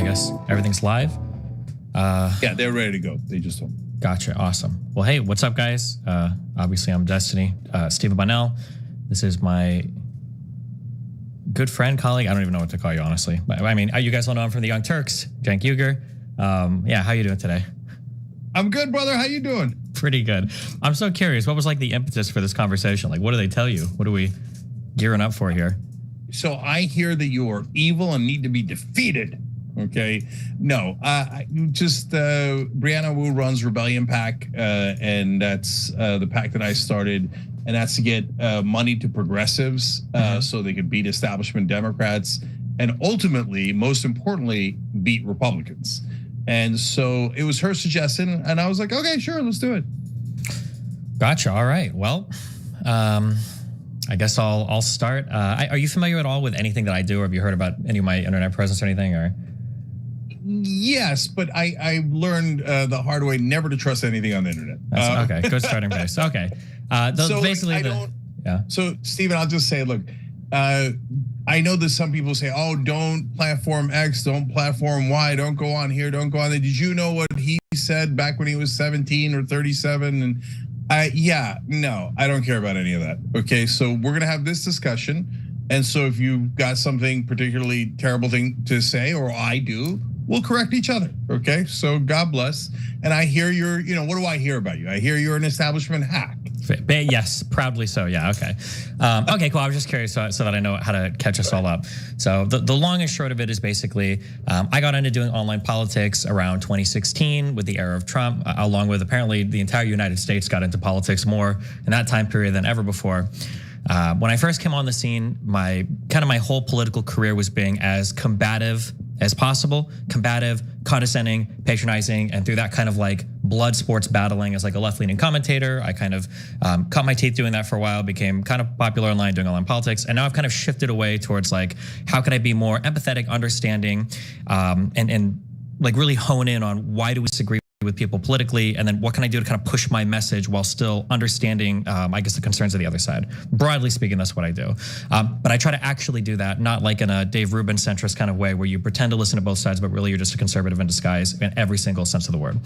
guess everything's live. Yeah, they're ready to go. They just told me. Gotcha. Awesome. Well, hey, what's up, guys? Obviously, I'm Destiny. Stephen Bunnell. This is my good friend, colleague. I don't even know what to call you, honestly. But, I mean, you guys all know I'm from the Young Turks. Cenk Uygur. Yeah, how you doing today? I'm good, brother. How you doing? Pretty good. I'm so curious. What was like the impetus for this conversation? Like, what do they tell you? What are we gearing up for here? So I hear that you are evil and need to be defeated. Okay, no, Brianna Wu runs Rebellion PAC, and that's the PAC that I started, and that's to get money to progressives so they could beat establishment Democrats, and ultimately, most importantly, beat Republicans. And so it was her suggestion, and I was like, okay, sure, let's do it. Gotcha. All right. Well, I guess I'll start. Are you familiar at all with anything that I do, or have you heard about any of my internet presence or anything, or? Yes, but I learned the hard way never to trust anything on the internet. Okay, good starting place. Okay, so basically, So Stephen, I'll just say, look, I know that some people say, "Oh, don't platform X, don't platform Y, don't go on here, don't go on there." Did you know what he said back when he was 17 or 37? And yeah, no, I don't care about any of that. Okay, so we're gonna have this discussion, and so if you've got something particularly terrible thing to say, or I do, we'll correct each other, okay? So God bless. And I hear you're, what do I hear about you? I hear you're an establishment hack. Yes, proudly so, yeah, okay. Okay, cool, I was just curious so that I know how to catch us all up. So the long and short of it is basically, I got into doing online politics around 2016 with the era of Trump, along with apparently the entire United States got into politics more in that time period than ever before. When I first came on the scene, my whole political career was being as combative as possible, combative, condescending, patronizing, and through that kind of like blood sports battling as like a left-leaning commentator. I kind of cut my teeth doing that for a while, became kind of popular online doing online politics, and now I've kind of shifted away towards like, how can I be more empathetic, understanding, and like really hone in on why do we disagree with people politically, and then what can I do to kind of push my message while still understanding, I guess, the concerns of the other side. Broadly speaking, that's what I do. But I try to actually do that, not like in a Dave Rubin centrist kind of way where you pretend to listen to both sides, but really you're just a conservative in disguise in every single sense of the word.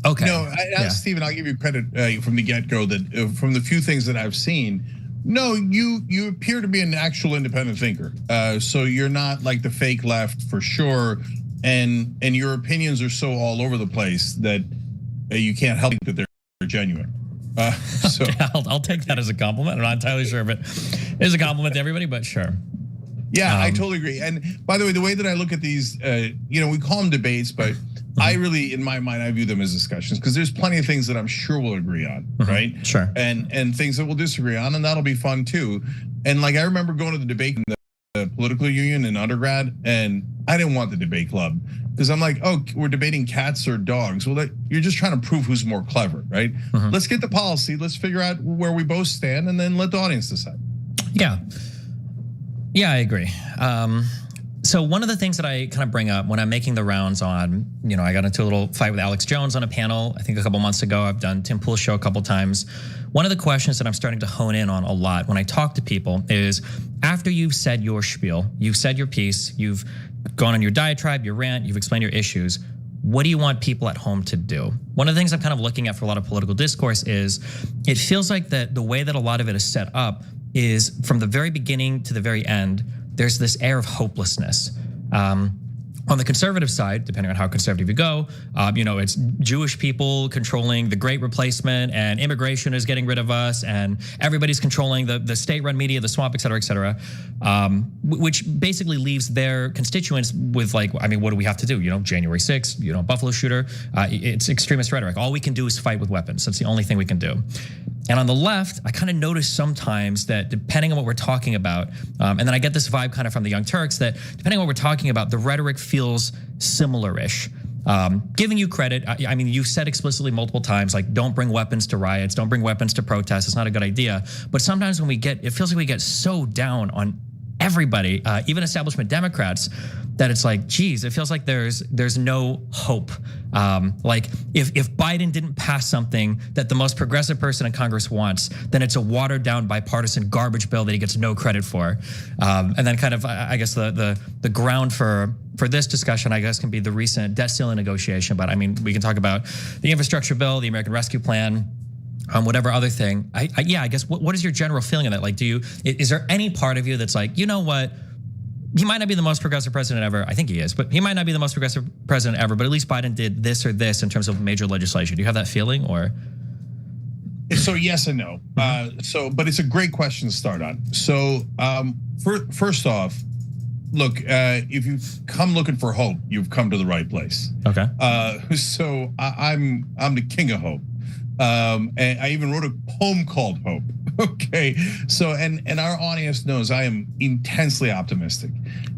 Okay. No, Stephen, I'll give you credit from the get-go that from the few things that I've seen, no, you appear to be an actual independent thinker. So you're not like the fake left for sure. And your opinions are so all over the place that you can't help that they're genuine. So I'll take that as a compliment. I'm not entirely sure if it is a compliment to everybody, but sure. Yeah, I totally agree. And by the way the I look at these, we call them debates, but I really, in my mind, I view them as discussions because there's plenty of things that I'm sure we'll agree on, right? Sure. And things that we'll disagree on, and that'll be fun too. And like I remember going to the debate in the political union in undergrad, and I didn't want the debate club because I'm like, oh, we're debating cats or dogs. Well, you're just trying to prove who's more clever, right? Let's get the policy. Let's figure out where we both stand, and then let the audience decide. Yeah, I agree. So one of the things that I kind of bring up when I'm making the rounds on, I got into a little fight with Alex Jones on a panel, I think a couple months ago. I've done Tim Pool's show a couple times. One of the questions that I'm starting to hone in on a lot when I talk to people is, after you've said your spiel, you've said your piece, you've gone on your diatribe, your rant, you've explained your issues, what do you want people at home to do? One of the things I'm kind of looking at for a lot of political discourse is, it feels like that the way that a lot of it is set up is from the very beginning to the very end, there's this air of hopelessness. On the conservative side, depending on how conservative you go, it's Jewish people controlling the Great Replacement, and immigration is getting rid of us, and everybody's controlling the state-run media, the swamp, et cetera, which basically leaves their constituents with like, I mean, what do we have to do? January 6th, Buffalo shooter, it's extremist rhetoric. All we can do is fight with weapons. That's the only thing we can do. And on the left, I kind of notice sometimes that depending on what we're talking about, and then I get this vibe kind of from the Young Turks that depending on what we're talking about, the rhetoric feels similar-ish. Giving you credit, I mean, you've said explicitly multiple times, like, don't bring weapons to riots, don't bring weapons to protests, it's not a good idea. But sometimes when it feels like we get so down on everybody, even establishment Democrats, that it's like, geez, it feels like there's no hope. Like if Biden didn't pass something that the most progressive person in Congress wants, then it's a watered down bipartisan garbage bill that he gets no credit for. And then kind of, I guess the ground for this discussion, I guess, can be the recent debt ceiling negotiation. But I mean, we can talk about the infrastructure bill, the American Rescue Plan, whatever other thing. I guess what is your general feeling of that? Like, is there any part of you that's like, you know what? He might not be the most progressive president ever. I think he is, but he might not be the most progressive president ever. But at least Biden did this or this in terms of major legislation. Do you have that feeling, or? So yes and no. But it's a great question to start on. So first off, look, if you've come looking for hope, you've come to the right place. Okay. So I'm the king of hope. And I even wrote a poem called Hope. Okay, so and our audience knows I am intensely optimistic,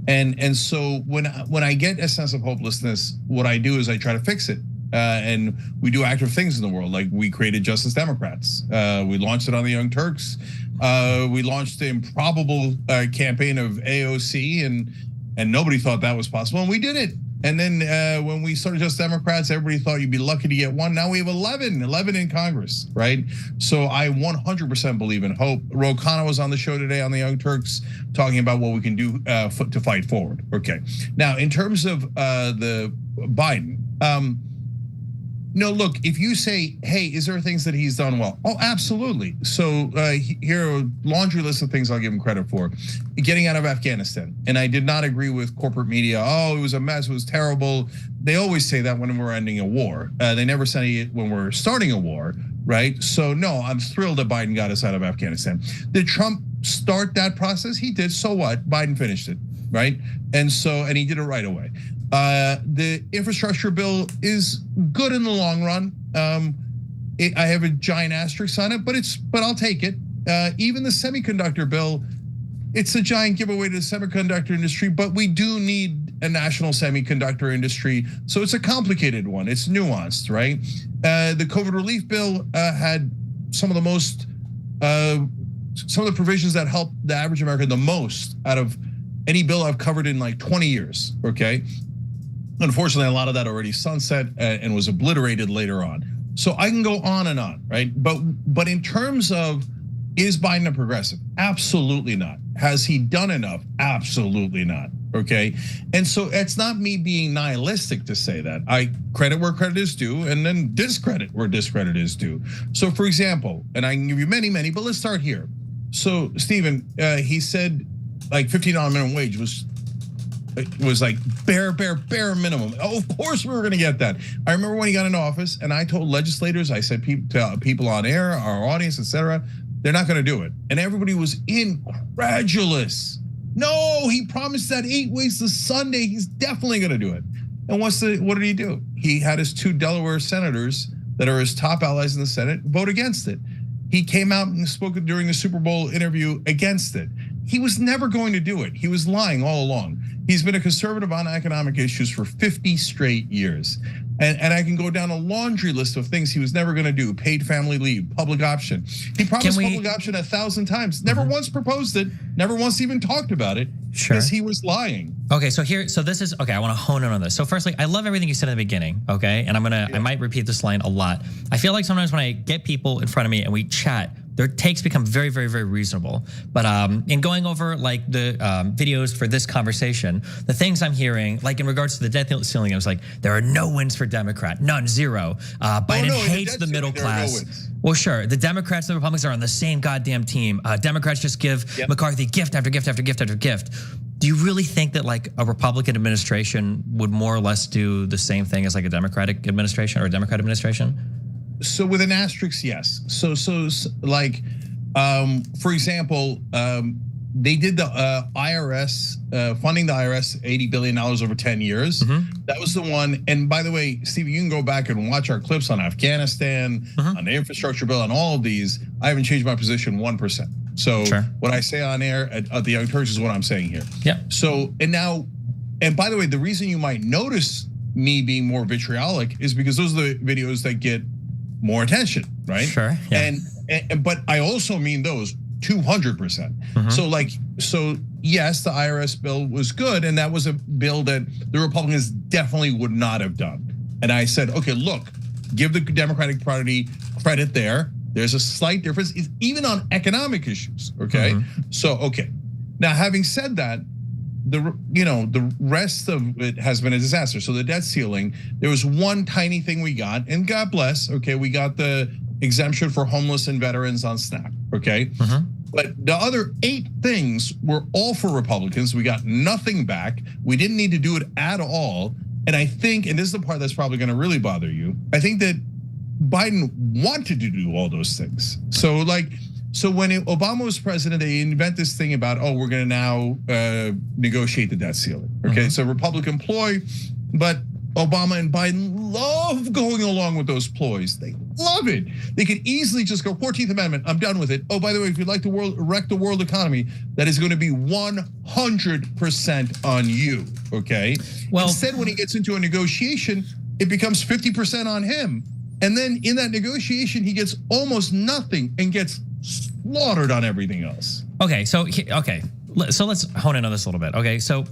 and so when I get a sense of hopelessness, what I do is I try to fix it, and we do active things in the world, like we created Justice Democrats, we launched it on the Young Turks, we launched the improbable campaign of AOC, and nobody thought that was possible, and we did it. And then when we started Just Democrats, everybody thought you'd be lucky to get one. Now we have 11 in Congress, right? So I 100% believe in hope. Ro Khanna was on the show today on the Young Turks talking about what we can do to fight forward. Okay, now in terms of the Biden, no, look, if you say, hey, is there things that he's done well? Oh, absolutely. So here are a laundry list of things I'll give him credit for. Getting out of Afghanistan. And I did not agree with corporate media. Oh, it was a mess, it was terrible. They always say that when we're ending a war. They never say it when we're starting a war, right? So no, I'm thrilled that Biden got us out of Afghanistan. Did Trump start that process? He did, so what? Biden finished it, right? And he did it right away. The infrastructure bill is good in the long run. I have a giant asterisk on it, but I'll take it. Even the semiconductor bill, it's a giant giveaway to the semiconductor industry, but we do need a national semiconductor industry. So it's a complicated one. It's nuanced, right? The COVID relief bill had some of the provisions that helped the average American the most out of any bill I've covered in like 20 years, okay? Unfortunately, a lot of that already sunset and was obliterated later on. So I can go on and on, right? But in terms of, is Biden a progressive? Absolutely not. Has he done enough? Absolutely not, okay? And so it's not me being nihilistic to say that. I credit where credit is due and then discredit where discredit is due. So for example, and I can give you many, but let's start here. So Stephen, he said like $15 minimum wage was like bare minimum. Oh, of course we were gonna get that. I remember when he got into office and I told legislators, I said people on air, our audience, etc., they're not gonna do it. And everybody was incredulous. No, he promised that 8 ways to Sunday, he's definitely gonna do it. And what did he do? He had his 2 Delaware senators that are his top allies in the Senate vote against it. He came out and spoke during the Super Bowl interview against it. He was never going to do it. He was lying all along. He's been a conservative on economic issues for 50 straight years. And I can go down a laundry list of things he was never gonna do. Paid family leave, public option. He promised public option 1,000 times, never once proposed it, never once even talked about it, because he was lying. Okay, so this is, okay, I wanna hone in on this. So firstly, I love everything you said in the beginning, okay? And I might repeat this line a lot. I feel like sometimes when I get people in front of me and we chat, their takes become very reasonable. But in going over like the videos for this conversation, the things I'm hearing, like in regards to the debt ceiling, I was like, there are no wins for Democrat, none, zero. Biden hates the middle class. Well, sure, the Democrats and the Republicans are on the same goddamn team. Democrats just give McCarthy gift after gift after gift after gift. Do you really think that like a Republican administration would more or less do the same thing as like a Democratic administration or a Democrat administration? So with an asterisk, yes. So like, for example, they did the IRS, funding the IRS $80 billion over 10 years. That was the one. And by the way, Steve, you can go back and watch our clips on Afghanistan, on the infrastructure bill, on all of these. I haven't changed my position 1%. So what I say on air at the Young Turks is what I'm saying here. Yeah. So, and by the way, the reason you might notice me being more vitriolic is because those are the videos that get more attention, right? Sure. Yeah. But I also mean those 200%. So yes, the IRS bill was good, and that was a bill that the Republicans definitely would not have done. And I said, okay, look, give the Democratic Party credit there. There's a slight difference, even on economic issues. Okay, so okay. Now, having said that, the rest of it has been a disaster. So the debt ceiling, there was one tiny thing we got, and God bless. Okay, we got the exemption for homeless and veterans on SNAP. Okay, but the other 8 things were all for Republicans. We got nothing back. We didn't need to do it at all. And I think, and this is the part that's probably going to really bother you, I think that Biden wanted to do all those things. So when Obama was president, they invent this thing about, oh, we're going to now negotiate the debt ceiling. Okay, it's a Republican ploy, but Obama and Biden love going along with those ploys. They love it. They could easily just go 14th Amendment. I'm done with it. Oh, by the way, if you'd like to wreck the world economy, that is going to be 100% on you. Okay. Well, instead, when he gets into a negotiation, it becomes 50% on him. And then in that negotiation, he gets almost nothing and gets slaughtered on everything else. Okay, so let's hone in on this a little bit. Okay, so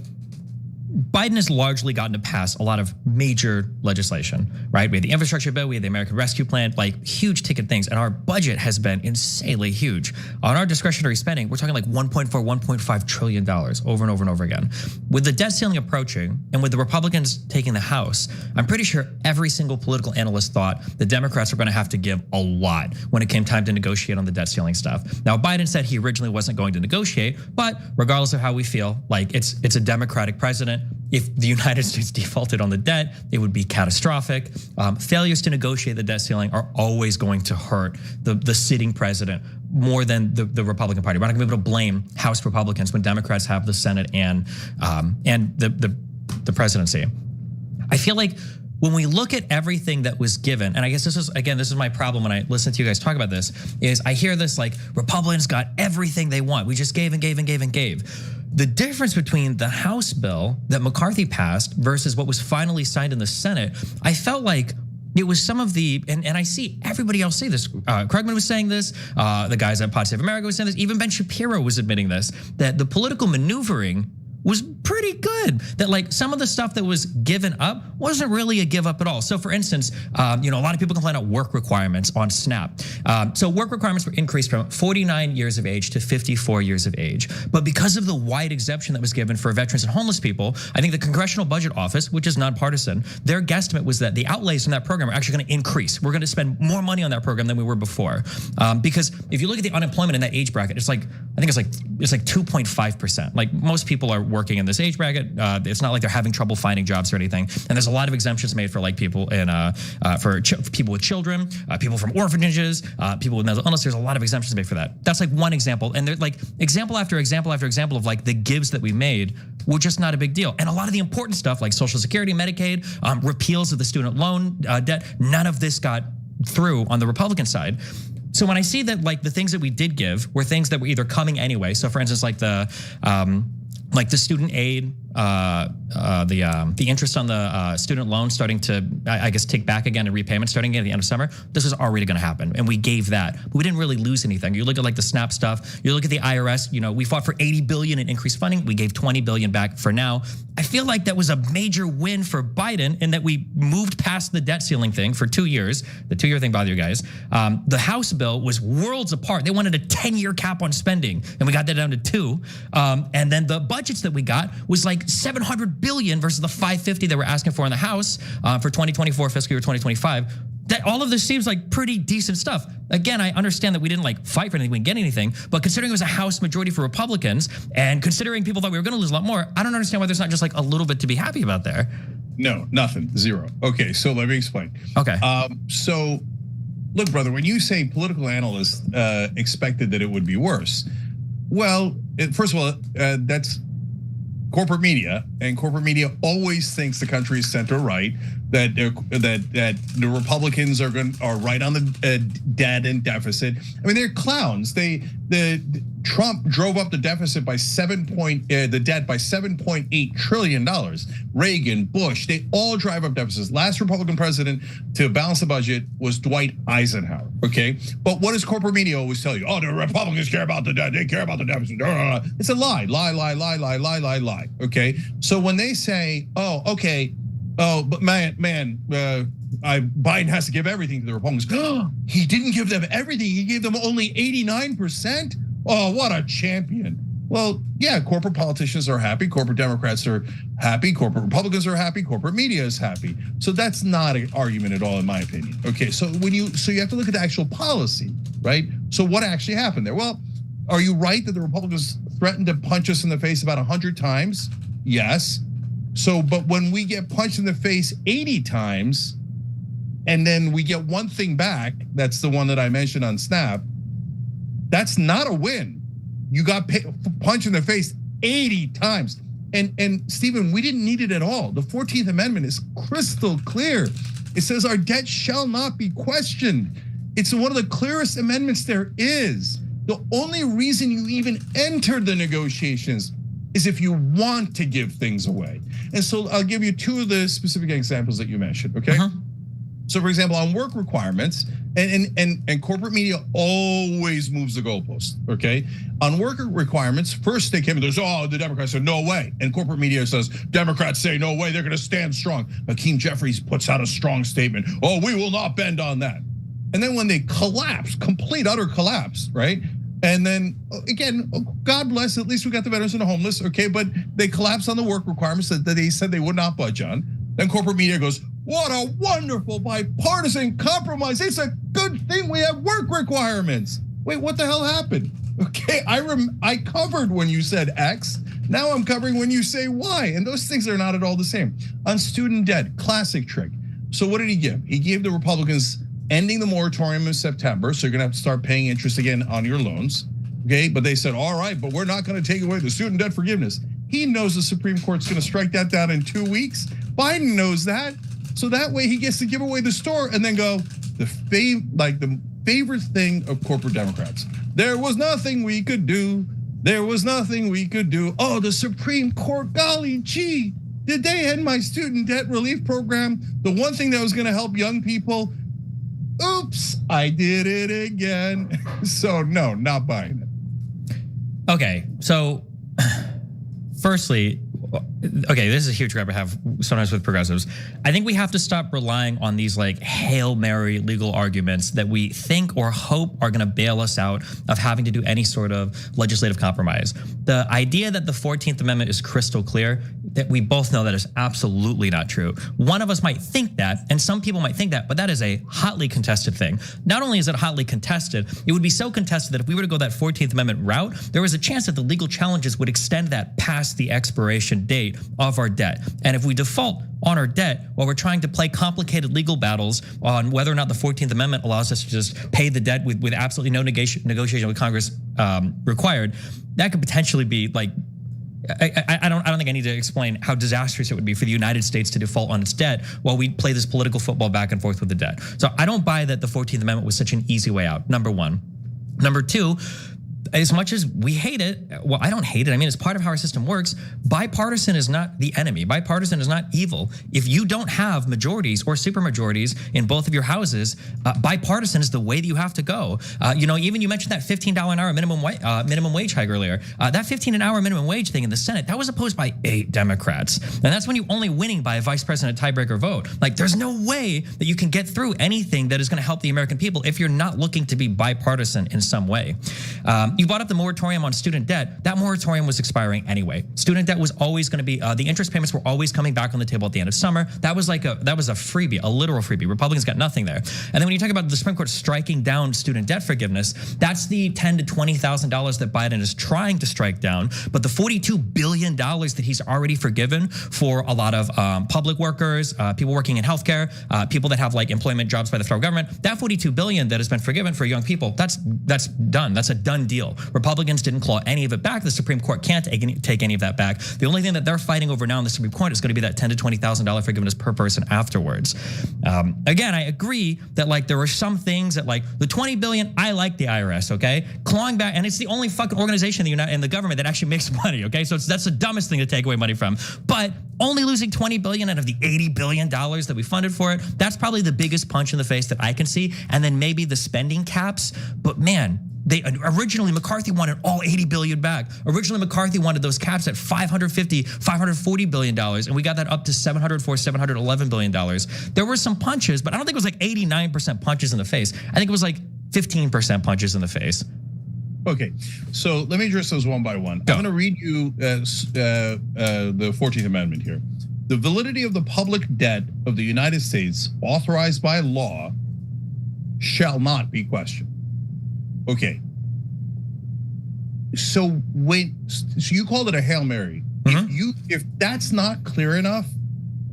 Biden has largely gotten to pass a lot of major legislation, right? We had the infrastructure bill, we had the American Rescue Plan, like huge ticket things, and our budget has been insanely huge. On our discretionary spending, we're talking like $1.5 trillion over and over and over again. With the debt ceiling approaching, and with the Republicans taking the House, I'm pretty sure every single political analyst thought the Democrats were going to have to give a lot when it came time to negotiate on the debt ceiling stuff. Now, Biden said he originally wasn't going to negotiate, but regardless of how we feel, like it's a Democratic president. If the United States defaulted on the debt, it would be catastrophic. Failures to negotiate the debt ceiling are always going to hurt the sitting president more than the Republican Party. We're not gonna be able to blame House Republicans when Democrats have the Senate and the presidency. I feel like when we look at everything that was given, and I guess this is my problem when I listen to you guys talk about this, is I hear this like Republicans got everything they want. We just gave and gave and gave and gave. The difference between the House bill that McCarthy passed versus what was finally signed in the Senate, I felt like it was some of the, and I see everybody else say this. Krugman was saying this, the guys at Pod Save America was saying this, even Ben Shapiro was admitting this, that the political maneuvering was pretty good. That like some of the stuff that was given up wasn't really a give up at all. So for instance, a lot of people complain about work requirements on SNAP. So work requirements were increased from 49 years of age to 54 years of age. But because of the wide exemption that was given for veterans and homeless people, I think the Congressional Budget Office, which is nonpartisan, their guesstimate was that the outlays from that program are actually going to increase. We're going to spend more money on that program than we were before. Because if you look at the unemployment in that age bracket, it's like 2.5%. Like most people are working in this age bracket. It's not like they're having trouble finding jobs or anything. And there's a lot of exemptions made for like people in for people with children, people from orphanages, people with mental illness. There's a lot of exemptions made for that. That's like one example. And there's like example after example after example of like the gives that we made were just not a big deal. And a lot of the important stuff like Social Security, Medicaid, repeals of the student loan debt, none of this got through on the Republican side. So when I see that like the things that we did give were things that were either coming anyway. So for instance, like the student aid, the interest on the student loan starting to, I guess, tick back again and repayment starting again at the end of summer. This was already going to happen, and we gave that, but we didn't really lose anything. You look at like the SNAP stuff. You look at the IRS. We fought for $80 billion in increased funding. We gave $20 billion back for now. I feel like that was a major win for Biden in that we moved past the debt ceiling thing for 2 years. The 2-year thing bothered you guys. The House bill was worlds apart. They wanted a 10-year cap on spending, and we got that down to 2. And then the budgets that we got was like $700 billion versus the $550 that we're asking for in the House for 2024 fiscal year 2025. That all of this seems like pretty decent stuff. Again, I understand that we didn't like fight for anything, we didn't get anything, but considering it was a House majority for Republicans and considering people thought we were going to lose a lot more, I don't understand why there's not just like a little bit to be happy about there. No, nothing, zero. Okay, so let me explain. Okay. So look, brother, when you say political analysts expected that it would be worse, well, first of all, that's corporate media, and corporate media always thinks the country is center right. That the Republicans are right on the debt and deficit. I mean, they're clowns. The Trump drove up the deficit by the debt by $7.8 trillion. Reagan, Bush, they all drive up deficits. Last Republican president to balance the budget was Dwight Eisenhower, okay? But what does corporate media always tell you? Oh, the Republicans care about the debt, they care about the deficit. It's a lie, lie, okay? So when they say, oh, okay, but Biden has to give everything to the Republicans. He didn't give them everything, he gave them only 89%. Oh, what a champion. Well, yeah, corporate politicians are happy, corporate Democrats are happy, corporate Republicans are happy, corporate media is happy. So that's not an argument at all, in my opinion. Okay, so you have to look at the actual policy, right? So what actually happened there? Well, are you right that the Republicans threatened to punch us in the face about 100 times? Yes. So, but when we get punched in the face 80 times, and then we get one thing back, that's the one that I mentioned on Snap, that's not a win. You got punched in the face 80 times. And Stephen, we didn't need it at all. The 14th Amendment is crystal clear. It says our debt shall not be questioned. It's one of the clearest amendments there is. The only reason you even entered the negotiations is if you want to give things away. And so I'll give you two of the specific examples that you mentioned, okay? So for example, on work requirements, and corporate media always moves the goalpost, okay? On work requirements, first they came and there's, oh, the Democrats said no way. And corporate media says, Democrats say no way, they're gonna stand strong. Hakeem Jeffries puts out a strong statement. Oh, we will not bend on that. And then when they collapse, complete utter collapse, right? And then again, God bless, at least we got the veterans and the homeless, okay? But they collapsed on the work requirements that they said they would not budge on. Then corporate media goes, what a wonderful bipartisan compromise. It's a good thing we have work requirements. Wait, what the hell happened? Okay, I covered when you said X. Now I'm covering when you say Y, and those things are not at all the same. On student debt, classic trick. So what did he give? He gave the Republicans ending the moratorium in September, so you're gonna have to start paying interest again on your loans, okay? But they said, all right, but we're not gonna take away the student debt forgiveness. He knows the Supreme Court's gonna strike that down in 2 weeks. Biden knows that. So that way he gets to give away the store and then go, the favorite thing of corporate Democrats. There was nothing we could do. There was nothing we could do. Oh, the Supreme Court, golly gee, did they end my student debt relief program? The one thing that was gonna help young people? Oops, I did it again. So no, not buying it. Okay, so firstly, okay, this is a huge grab I have sometimes with progressives. I think we have to stop relying on these like Hail Mary legal arguments that we think or hope are gonna bail us out of having to do any sort of legislative compromise. The idea that the 14th Amendment is crystal clear, that we both know that is absolutely not true. One of us might think that, and some people might think that, but that is a hotly contested thing. Not only is it hotly contested, it would be so contested that if we were to go that 14th Amendment route, there was a chance that the legal challenges would extend that past the expiration date of our debt. And if we default on our debt while we're trying to play complicated legal battles on whether or not the 14th Amendment allows us to just pay the debt with absolutely no negotiation with Congress required, that could potentially be like, I don't think I need to explain how disastrous it would be for the United States to default on its debt while we play this political football back and forth with the debt. So I don't buy that the 14th Amendment was such an easy way out, number one. Number two, as much as we hate it, well, I don't hate it. I mean, it's part of how our system works. Bipartisan is not the enemy. Bipartisan is not evil. If you don't have majorities or supermajorities in both of your houses, bipartisan is the way that you have to go. Even you mentioned that $15 an hour minimum wage hike earlier. That $15 an hour minimum wage thing in the Senate, that was opposed by 8 Democrats. And that's when you're only winning by a vice president tiebreaker vote. Like, there's no way that you can get through anything that is going to help the American people if you're not looking to be bipartisan in some way. You brought up the moratorium on student debt. That moratorium was expiring anyway. Student debt was always going to be, the interest payments were always coming back on the table at the end of summer. That was a freebie, a literal freebie. Republicans got nothing there. And then when you talk about the Supreme Court striking down student debt forgiveness, that's the $10,000 to $20,000 that Biden is trying to strike down. But the $42 billion that he's already forgiven for a lot of public workers, people working in healthcare, people that have like employment jobs by the federal government, that $42 billion that has been forgiven for young people, that's done. That's a done deal. deal. Republicans didn't claw any of it back. The Supreme Court can't take any of that back. The only thing that they're fighting over now in the Supreme Court is going to be that $10,000 to $20,000 forgiveness per person afterwards. Again, I agree that like there were some things that like the $20 billion, I like the IRS, okay? Clawing back, and it's the only fucking organization in the government that actually makes money, okay? So that's the dumbest thing to take away money from. But only losing $20 billion out of the $80 billion that we funded for it, that's probably the biggest punch in the face that I can see. And then maybe the spending caps. But man, originally McCarthy wanted all 80 billion back. Originally McCarthy wanted those caps at $540 billion, and we got that up to $711 billion. There were some punches, but I don't think it was like 89% punches in the face. I think it was like 15% punches in the face. Okay, so let me address those one by one. I'm gonna read you the 14th Amendment here. The validity of the public debt of the United States authorized by law shall not be questioned. Okay. So you called it a Hail Mary. If that's not clear enough,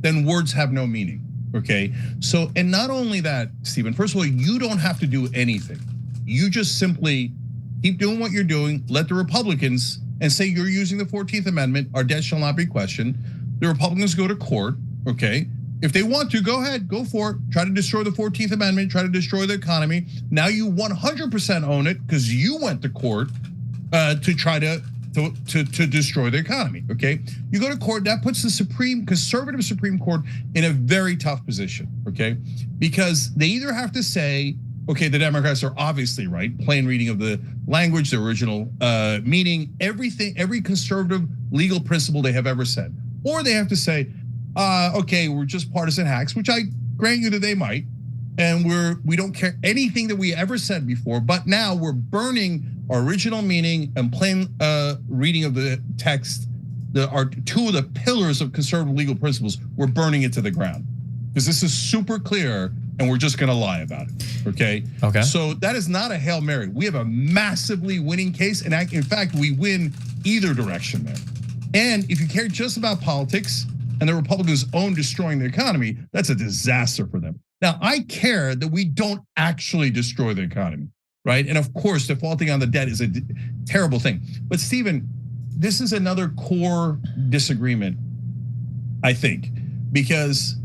then words have no meaning. Okay. So, and not only that, Stephen, first of all, you don't have to do anything. You just simply keep doing what you're doing, let the Republicans, and say you're using the 14th Amendment, our debt shall not be questioned. The Republicans go to court, okay? If they want to, go ahead, go for it. Try to destroy the 14th Amendment, try to destroy the economy. Now you 100% own it because you went to court to try to destroy the economy, okay? You go to court, that puts the conservative Supreme Court in a very tough position, okay? Because they either have to say, okay, the Democrats are obviously right, plain reading of the language, the original meaning, everything, every conservative legal principle they have ever said. Or they have to say, okay, we're just partisan hacks, which I grant you that they might, and we don't care anything that we ever said before, but now we're burning our original meaning and plain reading of the text, are two of the pillars of conservative legal principles, we're burning it to the ground. Because this is super clear, and we're just gonna lie about it, okay? Okay. So that is not a Hail Mary. We have a massively winning case, and in fact, we win either direction there. And if you care just about politics and the Republicans own destroying the economy, that's a disaster for them. Now, I care that we don't actually destroy the economy, right? And of course, defaulting on the debt is a terrible thing. But Stephen, this is another core disagreement, I think, because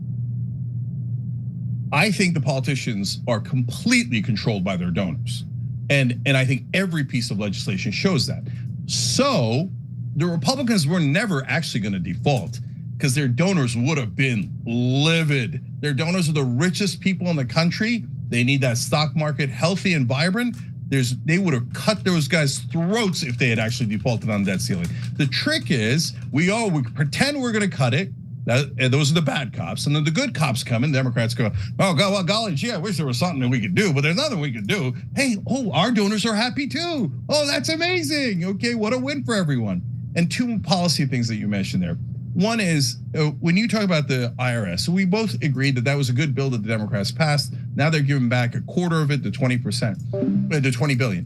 I think the politicians are completely controlled by their donors. And I think every piece of legislation shows that. So the Republicans were never actually gonna default because their donors would have been livid. Their donors are the richest people in the country. They need that stock market healthy and vibrant. They would have cut those guys' throats if they had actually defaulted on debt ceiling. The trick is we pretend we're gonna cut it. And those are the bad cops, and then the good cops come and Democrats go, oh, well, golly, gee, I wish there was something that we could do, but there's nothing we could do. Hey, our donors are happy too. Oh, that's amazing. Okay, what a win for everyone. And two policy things that you mentioned there. One is when you talk about the IRS, so we both agreed that was a good bill that the Democrats passed. Now they're giving back a quarter of it to 20%, to 20 billion.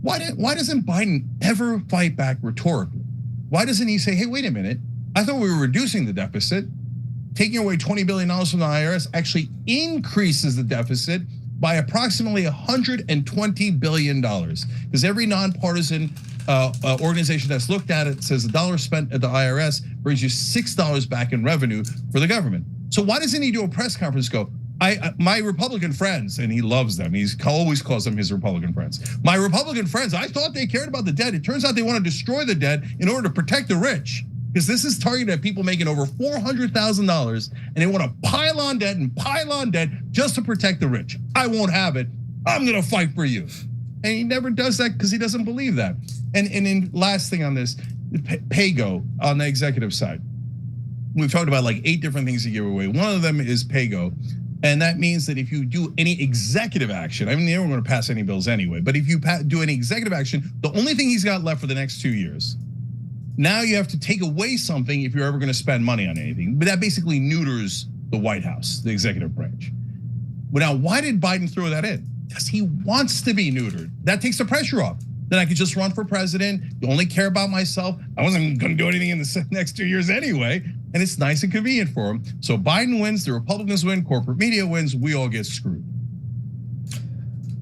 Why doesn't Biden ever fight back rhetorically? Why doesn't he say, hey, wait a minute, I thought we were reducing the deficit. Taking away $20 billion from the IRS actually increases the deficit by approximately $120 billion. Because every nonpartisan organization that's looked at it says the dollar spent at the IRS brings you $6 back in revenue for the government. So why doesn't he do a press conference go, my Republican friends, and he loves them, he always calls them his Republican friends. My Republican friends, I thought they cared about the debt. It turns out they want to destroy the debt in order to protect the rich. Because this is targeted at people making over $400,000 and they want to pile on debt just to protect the rich. I won't have it. I'm gonna fight for you. And he never does that because he doesn't believe that. And then last thing on this, pay-go on the executive side. We've talked about like 8 different things to give away. One of them is pay-go. And that means that if you do any executive action, I mean, they weren't gonna pass any bills anyway, but if you do any executive action, the only thing he's got left for the next 2 years, now you have to take away something if you're ever gonna spend money on anything. But that basically neuters the White House, the executive branch. Well, now, why did Biden throw that in? Because he wants to be neutered. That takes the pressure off. Then I could just run for president. You only care about myself. I wasn't gonna do anything in the next 2 years anyway. And it's nice and convenient for him. So Biden wins, the Republicans win, corporate media wins, we all get screwed.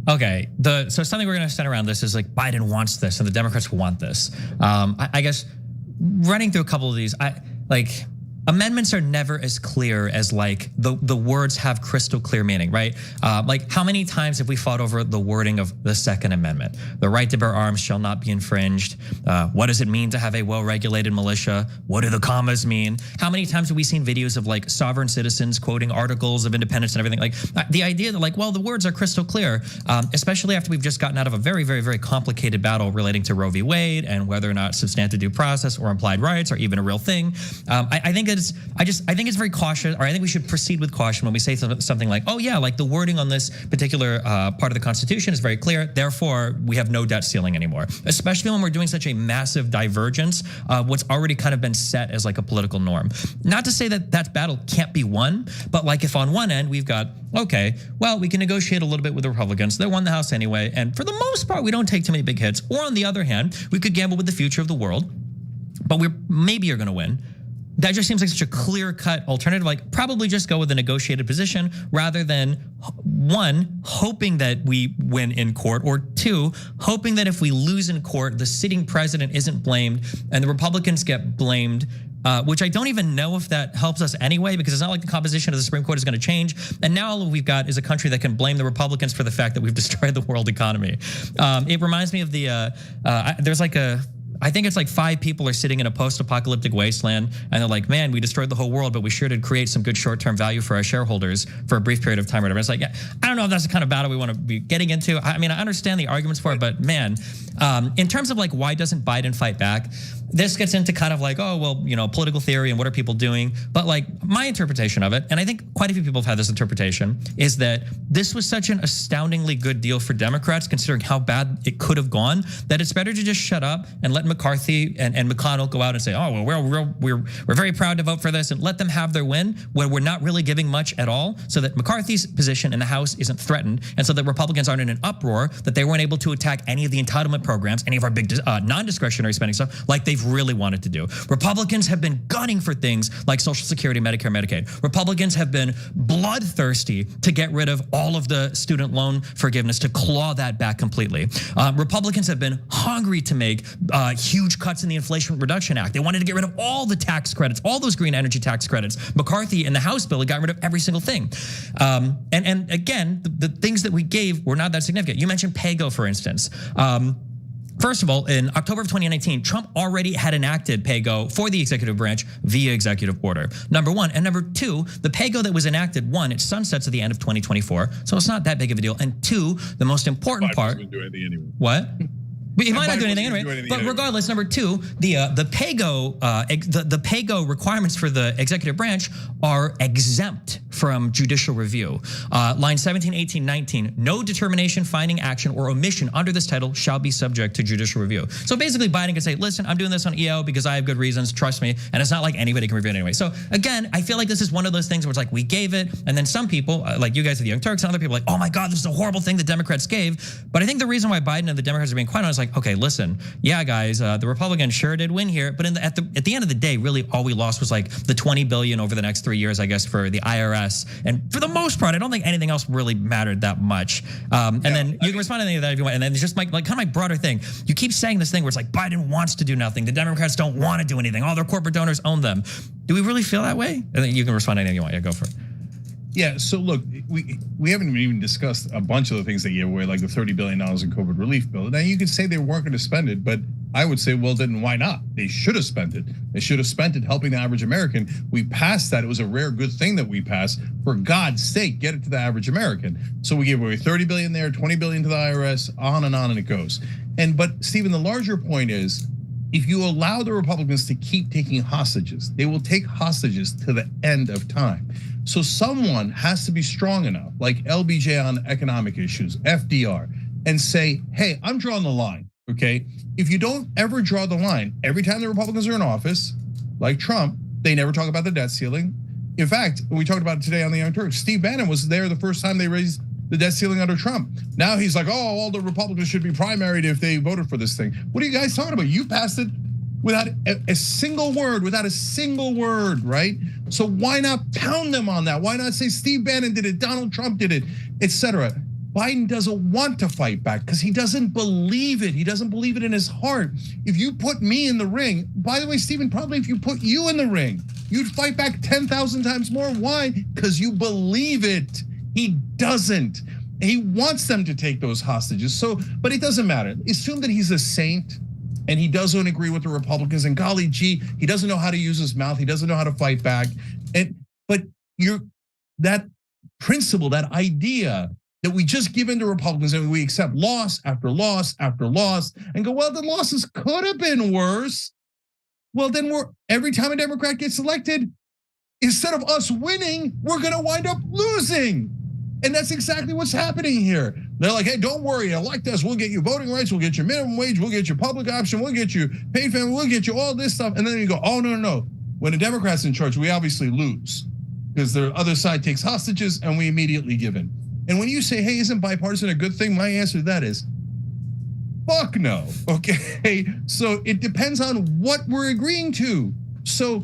Okay, so something we're going to send around this is like Biden wants this and the Democrats want this. I guess running through a couple of these, amendments are never as clear as like the words have crystal clear meaning, right? Like how many times have we fought over the wording of the Second Amendment? The right to bear arms shall not be infringed. What does it mean to have a well-regulated militia? What do the commas mean? How many times have we seen videos of like sovereign citizens quoting articles of independence and everything? Like the idea that like, well, the words are crystal clear, especially after we've just gotten out of a very, very, very complicated battle relating to Roe v. Wade and whether or not substantive due process or implied rights are even a real thing. I think it's very cautious, or I think we should proceed with caution when we say something like, oh yeah, like the wording on this particular part of the Constitution is very clear, therefore we have no debt ceiling anymore. Especially when we're doing such a massive divergence of what's already kind of been set as like a political norm. Not to say that that battle can't be won, but like if on one end we've got, okay, well, we can negotiate a little bit with the Republicans, they won the House anyway, and for the most part we don't take too many big hits. Or on the other hand, we could gamble with the future of the world, but maybe are gonna win. That just seems like such a clear-cut alternative. Like, probably just go with a negotiated position rather than, one, hoping that we win in court, or two, hoping that if we lose in court, the sitting president isn't blamed and the Republicans get blamed, which I don't even know if that helps us anyway, because it's not like the composition of the Supreme Court is going to change. And now all we've got is a country that can blame the Republicans for the fact that we've destroyed the world economy. It reminds me of there's like I think it's like 5 people are sitting in a post-apocalyptic wasteland and they're like, man, we destroyed the whole world, but we sure did create some good short-term value for our shareholders for a brief period of time or whatever. It's like, yeah, I don't know if that's the kind of battle we want to be getting into. I mean, I understand the arguments for it, but man, in terms of like, why doesn't Biden fight back? This gets into kind of like, oh, well, you know, political theory and what are people doing? But like my interpretation of it, and I think quite a few people have had this interpretation, is that this was such an astoundingly good deal for Democrats, considering how bad it could have gone, that it's better to just shut up and let McCarthy and McConnell go out and say, oh, well, we're very proud to vote for this, and let them have their win where we're not really giving much at all, so that McCarthy's position in the House isn't threatened, and so that Republicans aren't in an uproar, that they weren't able to attack any of the entitlement programs, any of our big non-discretionary spending stuff, like they've really wanted to do. Republicans have been gunning for things like Social Security, Medicare, Medicaid. Republicans have been bloodthirsty to get rid of all of the student loan forgiveness, to claw that back completely. Republicans have been hungry to make huge cuts in the Inflation Reduction Act. They wanted to get rid of all the tax credits, all those green energy tax credits. McCarthy in the House bill got rid of every single thing. And again, the things that we gave were not that significant. You mentioned PAYGO, for instance. First of all, in October of 2019, Trump already had enacted PAYGO for the executive branch via executive order, number one. And number two, the PAYGO that was enacted, one, it sunsets at the end of 2024, so it's not that big of a deal. And two, the most important part. Biden doesn't do anything anyway. What? He might not do anything anyway. But regardless, number two, the PAYGO requirements for the executive branch are exempt from judicial review. Line 17, 18, 19, no determination, finding, action, or omission under this title shall be subject to judicial review. So basically, Biden can say, listen, I'm doing this on EO because I have good reasons, trust me, and it's not like anybody can review it anyway. So again, I feel like this is one of those things where it's like we gave it, and then some people, like you guys at the Young Turks and other people, are like, oh my God, this is a horrible thing the Democrats gave. But I think the reason why Biden and the Democrats are being quite honest, like, okay, listen, yeah, guys, the Republicans sure did win here, but at the end of the day, really all we lost was like the $20 billion over the next 3 years, I guess, for the IRS. And for the most part, I don't think anything else really mattered that much. And then you can respond to any of that if you want. And then it's just like kind of my broader thing. You keep saying this thing where it's like Biden wants to do nothing. The Democrats don't want to do anything. All their corporate donors own them. Do we really feel that way? And then you can respond to anything you want. Yeah, go for it. Yeah, so look, we haven't even discussed a bunch of the things they gave away, like the $30 billion in COVID relief bill. Now you could say they weren't going to spend it, but I would say, well, then why not? They should have spent it. They should have spent it helping the average American. We passed that. It was a rare good thing that we passed. For God's sake, get it to the average American. So we gave away 30 billion there, 20 billion to the IRS, on and it goes. But Stephen, the larger point is, if you allow the Republicans to keep taking hostages, they will take hostages to the end of time. So someone has to be strong enough, like LBJ on economic issues, FDR, and say, hey, I'm drawing the line, okay? If you don't ever draw the line, every time the Republicans are in office, like Trump, they never talk about the debt ceiling. In fact, we talked about it today on the Young Turks. Steve Bannon was there the first time they raised the debt ceiling under Trump. Now he's like, oh, all the Republicans should be primaried if they voted for this thing. What are you guys talking about? You passed it without a single word, right? So why not pound them on that? Why not say Steve Bannon did it, Donald Trump did it, etc.? Biden doesn't want to fight back because he doesn't believe it. He doesn't believe it in his heart. If you put me in the ring, by the way, Stephen, probably if you put you in the ring, you'd fight back 10,000 times more. Why? Because you believe it. He doesn't. He wants them to take those hostages. So, but it doesn't matter. Assume that he's a saint and he doesn't agree with the Republicans. And golly gee, he doesn't know how to use his mouth. He doesn't know how to fight back. But that principle, that idea that we just give in to Republicans and we accept loss after loss after loss and go, well, the losses could have been worse. Well, then every time a Democrat gets elected, instead of us winning, we're gonna wind up losing. And that's exactly what's happening here. They're like, hey, don't worry, elect us, we'll get you voting rights, we'll get you minimum wage, we'll get you public option, we'll get you paid family, we'll get you all this stuff. And then you go, oh, no. When a Democrat's in charge, we obviously lose because the other side takes hostages and we immediately give in. And when you say, hey, isn't bipartisan a good thing? My answer to that is, fuck no, okay? So it depends on what we're agreeing to. So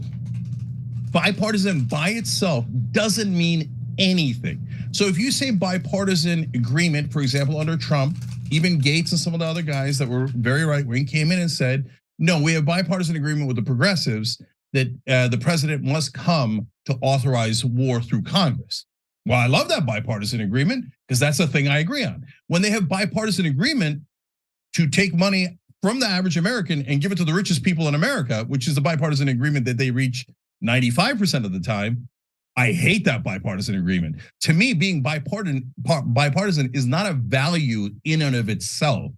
bipartisan by itself doesn't mean anything. So if you say bipartisan agreement, for example, under Trump, even Gates and some of the other guys that were very right-wing came in and said, no, we have bipartisan agreement with the progressives that the president must come to authorize war through Congress. Well, I love that bipartisan agreement because that's the thing I agree on. When they have bipartisan agreement to take money from the average American and give it to the richest people in America, which is the bipartisan agreement that they reach 95% of the time, I hate that bipartisan agreement. To me, being bipartisan is not a value in and of itself.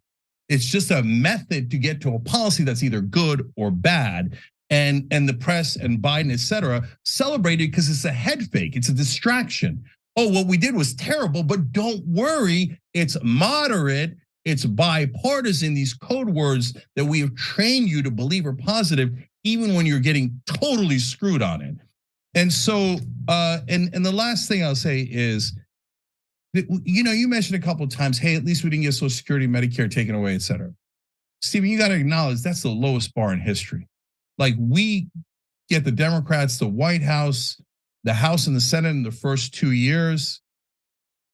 It's just a method to get to a policy that's either good or bad. And the press and Biden, et cetera, celebrated because it's a head fake. It's a distraction. Oh, what we did was terrible, but don't worry, it's moderate, it's bipartisan, these code words that we have trained you to believe are positive, even when you're getting totally screwed on it. And so, and the last thing I'll say is, you mentioned a couple of times, hey, at least we didn't get Social Security, Medicare taken away, et cetera. Stephen, you got to acknowledge that's the lowest bar in history. Like we get the Democrats, the White House, the House and the Senate in the first 2 years.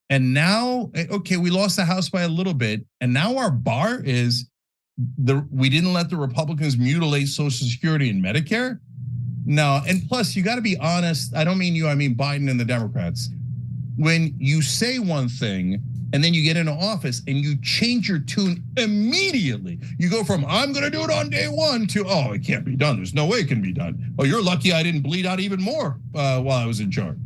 And now, okay, we lost the House by a little bit. And now our bar is we didn't let the Republicans mutilate Social Security and Medicare. No, and plus you got to be honest. I don't mean you, I mean Biden and the Democrats. When you say one thing and then you get into office and you change your tune immediately. You go from I'm gonna do it on day one to oh, it can't be done. There's no way it can be done. Oh, you're lucky I didn't bleed out even more while I was in charge.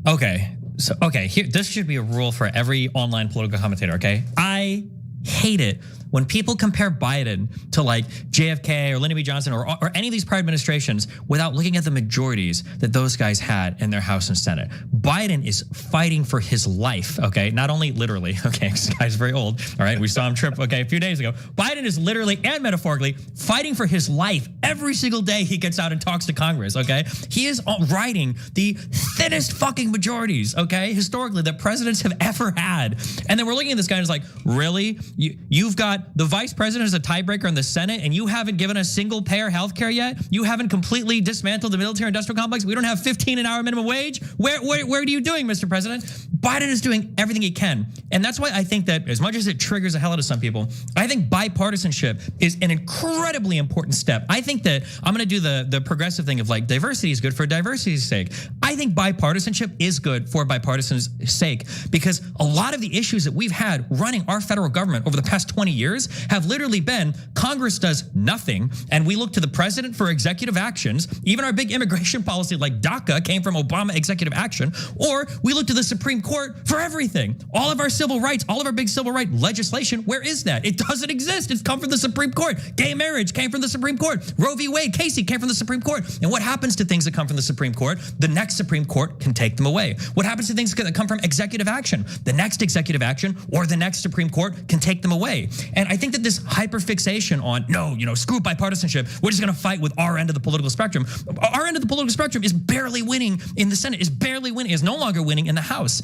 Okay, so here this should be a rule for every online political commentator. Okay, I hate it when people compare Biden to like JFK or Lyndon B. Johnson or any of these prior administrations without looking at the majorities that those guys had in their House and Senate. Biden is fighting for his life, okay? Not only literally, okay, this guy's very old, all right? We saw him trip, okay, a few days ago. Biden is literally and metaphorically fighting for his life every single day he gets out and talks to Congress, okay? He is riding the thinnest fucking majorities, okay, historically that presidents have ever had. And then we're looking at this guy and it's like, really? You've got the vice president as a tiebreaker in the Senate and you haven't given us single payer healthcare yet? You haven't completely dismantled the military industrial complex? We don't have 15 an hour minimum wage? Where are you doing, Mr. President? Biden is doing everything he can. And that's why I think that as much as it triggers the hell out of some people, I think bipartisanship is an incredibly important step. I think that I'm gonna do the progressive thing of like diversity is good for diversity's sake. I think bipartisanship is good for bipartisan's sake because a lot of the issues that we've had running our federal government over the past 20 years have literally been Congress does nothing and we look to the president for executive actions. Even our big immigration policy like DACA came from Obama executive action, or we look to the Supreme Court for everything. All of our civil rights, all of our big civil right legislation, where is that? It doesn't exist. It's come from the Supreme Court. Gay marriage came from the Supreme Court. Roe v. Wade, Casey came from the Supreme Court. And what happens to things that come from the Supreme Court? The next Supreme Court can take them away. What happens to things that come from executive action? The next executive action or the next Supreme Court can take them away. And I think that this hyperfixation on, no, screw bipartisanship, we're just gonna fight with our end of the political spectrum. Our end of the political spectrum is barely winning in the Senate, is no longer winning in the House.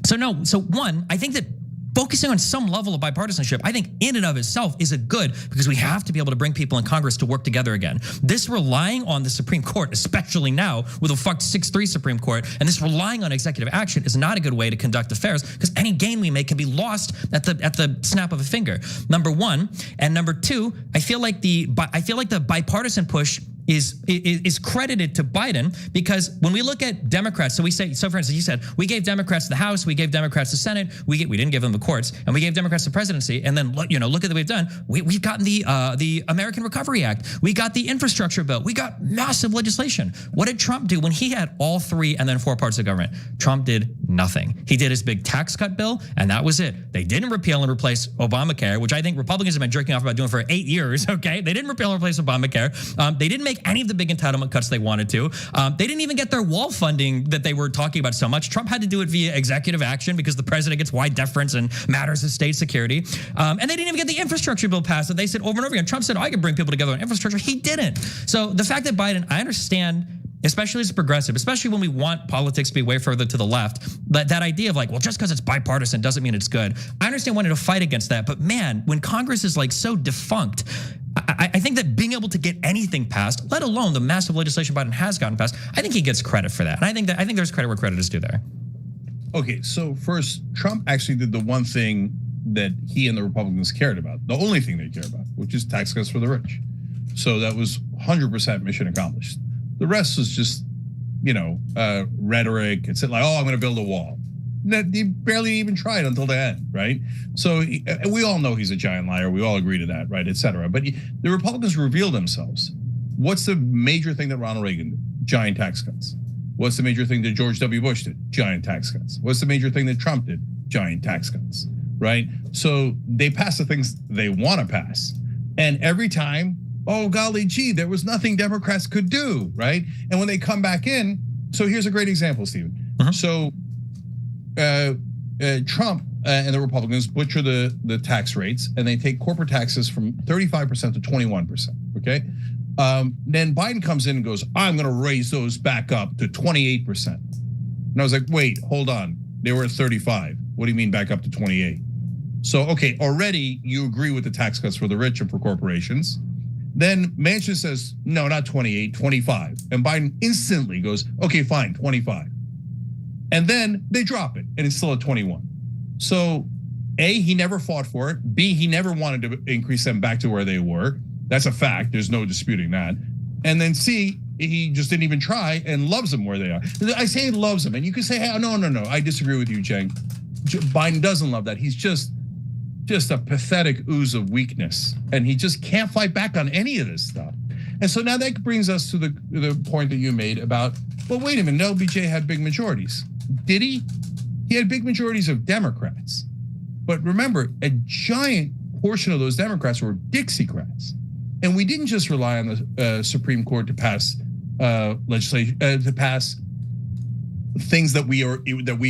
So one, I think that focusing on some level of bipartisanship, I think in and of itself is a good, because we have to be able to bring people in Congress to work together again. This relying on the Supreme Court, especially now with a fucked 6-3 Supreme Court, and this relying on executive action is not a good way to conduct affairs, because any gain we make can be lost at the snap of a finger. Number one. And number two, I feel like the bipartisan push is credited to Biden, because when we look at Democrats, so for instance, you said we gave Democrats the House, we gave Democrats the Senate, we didn't give them the courts, and we gave Democrats the presidency, and then look at what we've done. We've gotten the American Recovery Act, we got the infrastructure bill, we got massive legislation. What did Trump do when he had all 3 and then 4 parts of government? Trump did nothing. He did his big tax cut bill, and that was it. They didn't repeal and replace Obamacare, which I think Republicans have been jerking off about doing for 8 years. Okay, they didn't repeal and replace Obamacare. They didn't make any of the big entitlement cuts they wanted to. They didn't even get their wall funding that they were talking about so much. Trump had to do it via executive action because the president gets wide deference and matters of state security. And they didn't even get the infrastructure bill passed that they said over and over again. Trump said, I can bring people together on infrastructure. He didn't. So the fact that Biden, I understand, especially as a progressive, especially when we want politics to be way further to the left, but that idea of like, well, just because it's bipartisan doesn't mean it's good. I understand wanting to fight against that, but man, when Congress is like so defunct, I think that being able to get anything passed, let alone the massive legislation Biden has gotten passed, I think he gets credit for that. And I think there's credit where credit is due there. Okay, so first, Trump actually did the one thing that he and the Republicans cared about, the only thing they care about, which is tax cuts for the rich. So that was 100% mission accomplished. The rest was just, rhetoric. It's like, I'm going to build a wall. He barely even tried until the end, right? So we all know he's a giant liar. We all agree to that, right, et cetera. But the Republicans revealed themselves. What's the major thing that Ronald Reagan did? Giant tax cuts. What's the major thing that George W. Bush did? Giant tax cuts. What's the major thing that Trump did? Giant tax cuts, right? So they pass the things they want to pass. And every time, oh, golly gee, there was nothing Democrats could do, right? And when they come back in, so here's a great example, Stephen. So Trump and the Republicans butcher the tax rates, and they take corporate taxes from 35% to 21%, okay? Then Biden comes in and goes, I'm gonna raise those back up to 28%. And I was like, wait, hold on, they were at 35. What do you mean back up to 28? So, okay, already you agree with the tax cuts for the rich and for corporations. Then Manchin says, no, not 28, 25. And Biden instantly goes, okay, fine, 25. And then they drop it, and it's still at 21. So A, he never fought for it. B, he never wanted to increase them back to where they were. That's a fact, there's no disputing that. And then C, he just didn't even try and loves them where they are. I say he loves them, and you can say, hey, no, I disagree with you, Cenk. Biden doesn't love that. He's just a pathetic ooze of weakness, and he just can't fight back on any of this stuff. And so now that brings us to the point that you made about, well, wait a minute, LBJ had big majorities. Did he? He had big majorities of Democrats. But remember, a giant portion of those Democrats were Dixiecrats. And we didn't just rely on the Supreme Court to pass legislation, to pass things that we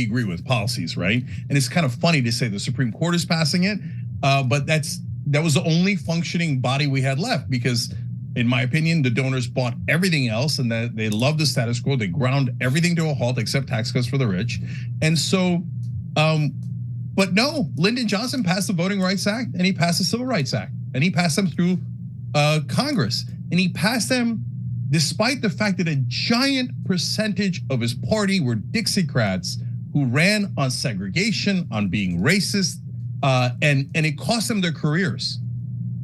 agree with, policies, right? And it's kind of funny to say the Supreme Court is passing it, but that was the only functioning body we had left, because in my opinion, the donors bought everything else, and that they love the status quo. They ground everything to a halt except tax cuts for the rich. And so, but no, Lyndon Johnson passed the Voting Rights Act, and he passed the Civil Rights Act, and he passed them through Congress, and he passed them despite the fact that a giant percentage of his party were Dixiecrats who ran on segregation, on being racist, and it cost them their careers.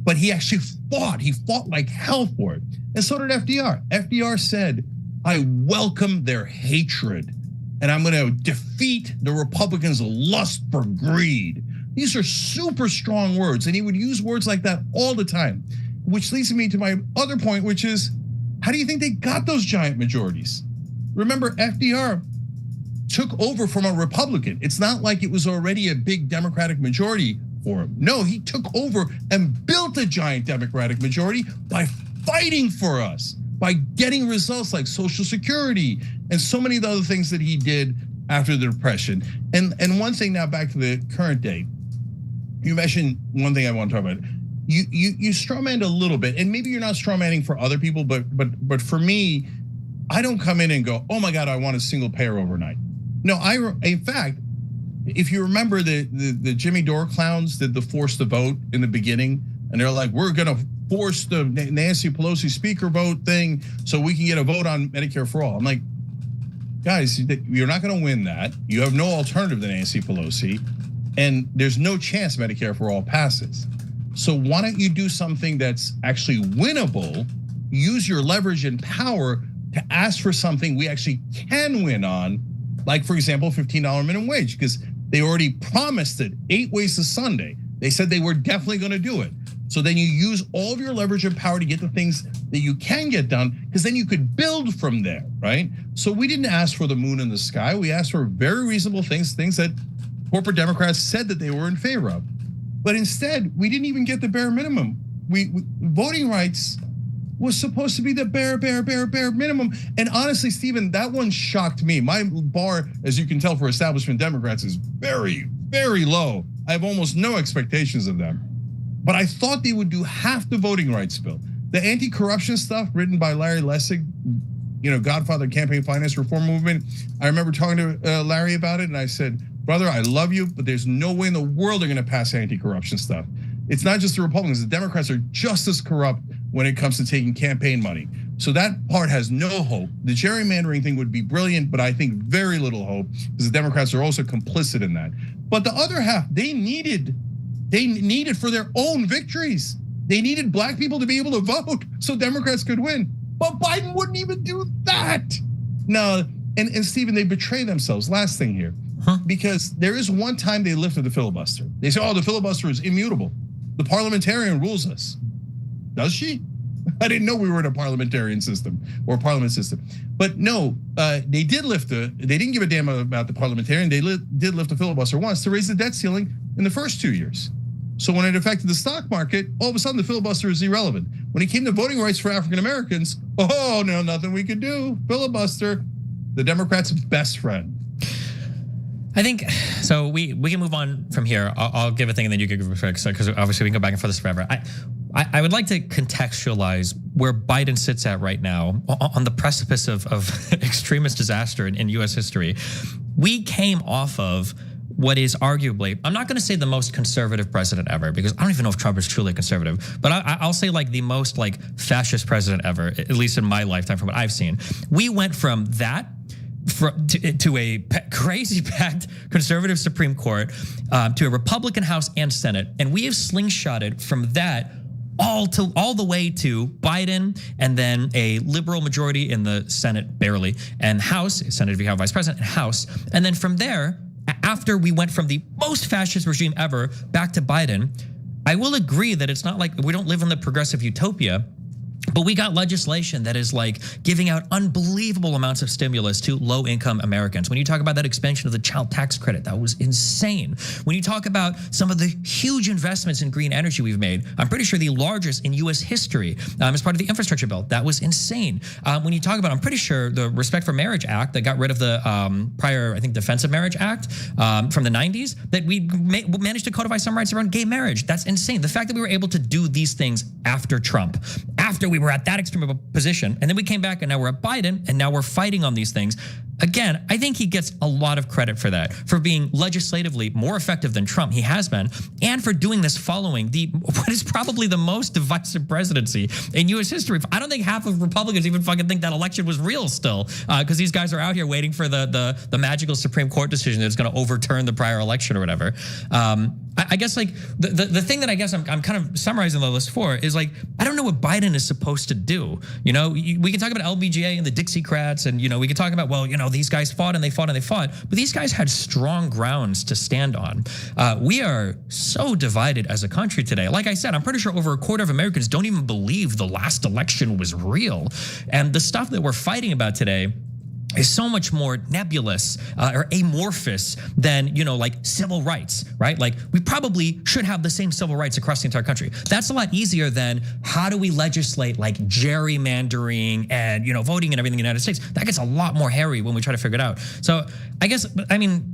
But he actually fought. He fought like hell for it. And so did FDR. FDR said, I welcome their hatred, and I'm gonna defeat the Republicans' lust for greed. These are super strong words, and he would use words like that all the time, which leads me to my other point, which is, how do you think they got those giant majorities? Remember, FDR took over from a Republican. It's not like it was already a big Democratic majority for him. No, he took over and built a giant Democratic majority by fighting for us, by getting results like Social Security and so many of the other things that he did after the Depression. And one thing now, back to the current day, you mentioned one thing I want to talk about. You strawmanned a little bit, and maybe you're not strawmanning for other people, but for me, I don't come in and go, oh my God, I want a single payer overnight. No, in fact, if you remember the Jimmy Dore clowns did the force the vote in the beginning, and they're like, we're gonna force the Nancy Pelosi speaker vote thing so we can get a vote on Medicare for all. I'm like, guys, you're not gonna win that. You have no alternative to Nancy Pelosi, and there's no chance Medicare for all passes. So why don't you do something that's actually winnable, use your leverage and power to ask for something we actually can win on, like for example, $15 minimum wage, because they already promised it 8 ways to Sunday. They said they were definitely gonna do it. So then you use all of your leverage and power to get the things that you can get done, because then you could build from there, right? So we didn't ask for the moon in the sky. We asked for very reasonable things that corporate Democrats said that they were in favor of. But instead, we didn't even get the bare minimum. Voting rights was supposed to be the bare minimum. And honestly, Stephen, that one shocked me. My bar, as you can tell, for establishment Democrats is very, very low. I have almost no expectations of them. But I thought they would do half the voting rights bill. The anti-corruption stuff written by Larry Lessig, godfather of campaign finance reform movement. I remember talking to Larry about it, and I said, brother, I love you, but there's no way in the world they're gonna pass anti-corruption stuff. It's not just the Republicans, the Democrats are just as corrupt when it comes to taking campaign money. So that part has no hope. The gerrymandering thing would be brilliant, but I think very little hope, because the Democrats are also complicit in that. But the other half, they needed for their own victories. They needed black people to be able to vote so Democrats could win. But Biden wouldn't even do that. No, and Stephen, they betray themselves. Last thing here, because there is one time they lifted the filibuster. They say, oh, the filibuster is immutable. The parliamentarian rules us. Does she? I didn't know we were in a parliamentarian system or parliament system. But no, they didn't give a damn about the parliamentarian. They did lift the filibuster once to raise the debt ceiling in the first 2 years. So when it affected the stock market, all of a sudden the filibuster is irrelevant. When it came to voting rights for African Americans, oh no, nothing we could do. Filibuster, the Democrats' best friend. I think so. We can move on from here. I'll give a thing, and then you can give a fix, because obviously we can go back and forth this forever. I would like to contextualize where Biden sits at right now on the precipice of extremist disaster in U.S. history. We came off of what is arguably, I'm not going to say the most conservative president ever, because I don't even know if Trump is truly conservative, but I'll say like the most like fascist president ever, at least in my lifetime from what I've seen. We went from that to a crazy packed conservative Supreme Court, to a Republican House and Senate, and we have slingshotted from that all the way to Biden, and then a liberal majority in the Senate, barely, and House, Senate if you have Vice President, and House, and then from there, after we went from the most fascist regime ever back to Biden, I will agree that it's not like we don't live in the progressive utopia, but we got legislation that is like giving out unbelievable amounts of stimulus to low-income Americans. When you talk about that expansion of the child tax credit, that was insane. When you talk about some of the huge investments in green energy we've made, I'm pretty sure the largest in US history as part of the infrastructure bill, that was insane. When you talk about, I'm pretty sure the Respect for Marriage Act that got rid of the prior, I think, Defensive Marriage Act from the 90s, that we managed to codify some rights around gay marriage. That's insane. The fact that we were able to do these things after Trump, after we were at that extreme of a position, and then we came back and now we're at Biden, and now we're fighting on these things. Again, I think he gets a lot of credit for that, for being legislatively more effective than Trump. He has been, and for doing this following what is probably the most divisive presidency in U.S. history. I don't think half of Republicans even fucking think that election was real still, because these guys are out here waiting for the magical Supreme Court decision that's going to overturn the prior election or whatever. I guess like the thing that I guess I'm kind of summarizing the list for is like, I don't know what Biden is supposed to do. We can talk about LBGA and the Dixiecrats, and we can talk about, well, these guys fought and they fought and they fought, but these guys had strong grounds to stand on. We are so divided as a country today. Like I said, I'm pretty sure over a quarter of Americans don't even believe the last election was real. And the stuff that we're fighting about today is so much more nebulous or amorphous than, like civil rights, right? Like we probably should have the same civil rights across the entire country. That's a lot easier than how do we legislate like gerrymandering and, voting and everything in the United States. That gets a lot more hairy when we try to figure it out. So I guess,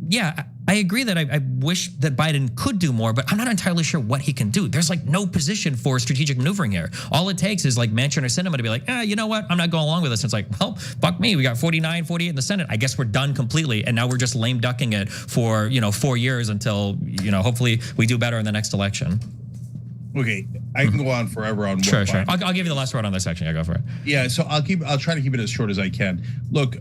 yeah, I agree that I wish that Biden could do more, but I'm not entirely sure what he can do. There's like no position for strategic maneuvering here. All it takes is like Manchin or Sinema to be like, you know what? I'm not going along with this. And it's like, well, fuck me. We got 49, 48 in the Senate. I guess we're done completely. And now we're just lame ducking it for, 4 years until, hopefully we do better in the next election. Okay, I can go on forever on. Sure. I'll give you the last word on this section. Yeah, go for it. Yeah, so I'll try to keep it as short as I can. Look,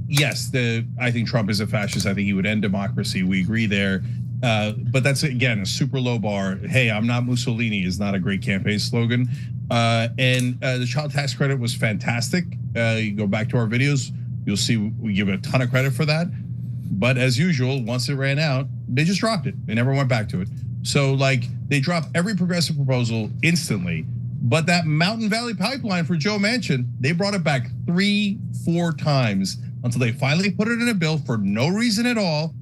yes, I think Trump is a fascist. I think he would end democracy. We agree there. But that's again a super low bar. Hey, I'm not Mussolini is not a great campaign slogan. And the child tax credit was fantastic. You go back to our videos, you'll see we give a ton of credit for that. But as usual, once it ran out, they just dropped it. They never went back to it. So like they dropped every progressive proposal instantly, but that Mountain Valley pipeline for Joe Manchin, they brought it back 3-4 times until they finally put it in a bill for no reason at all.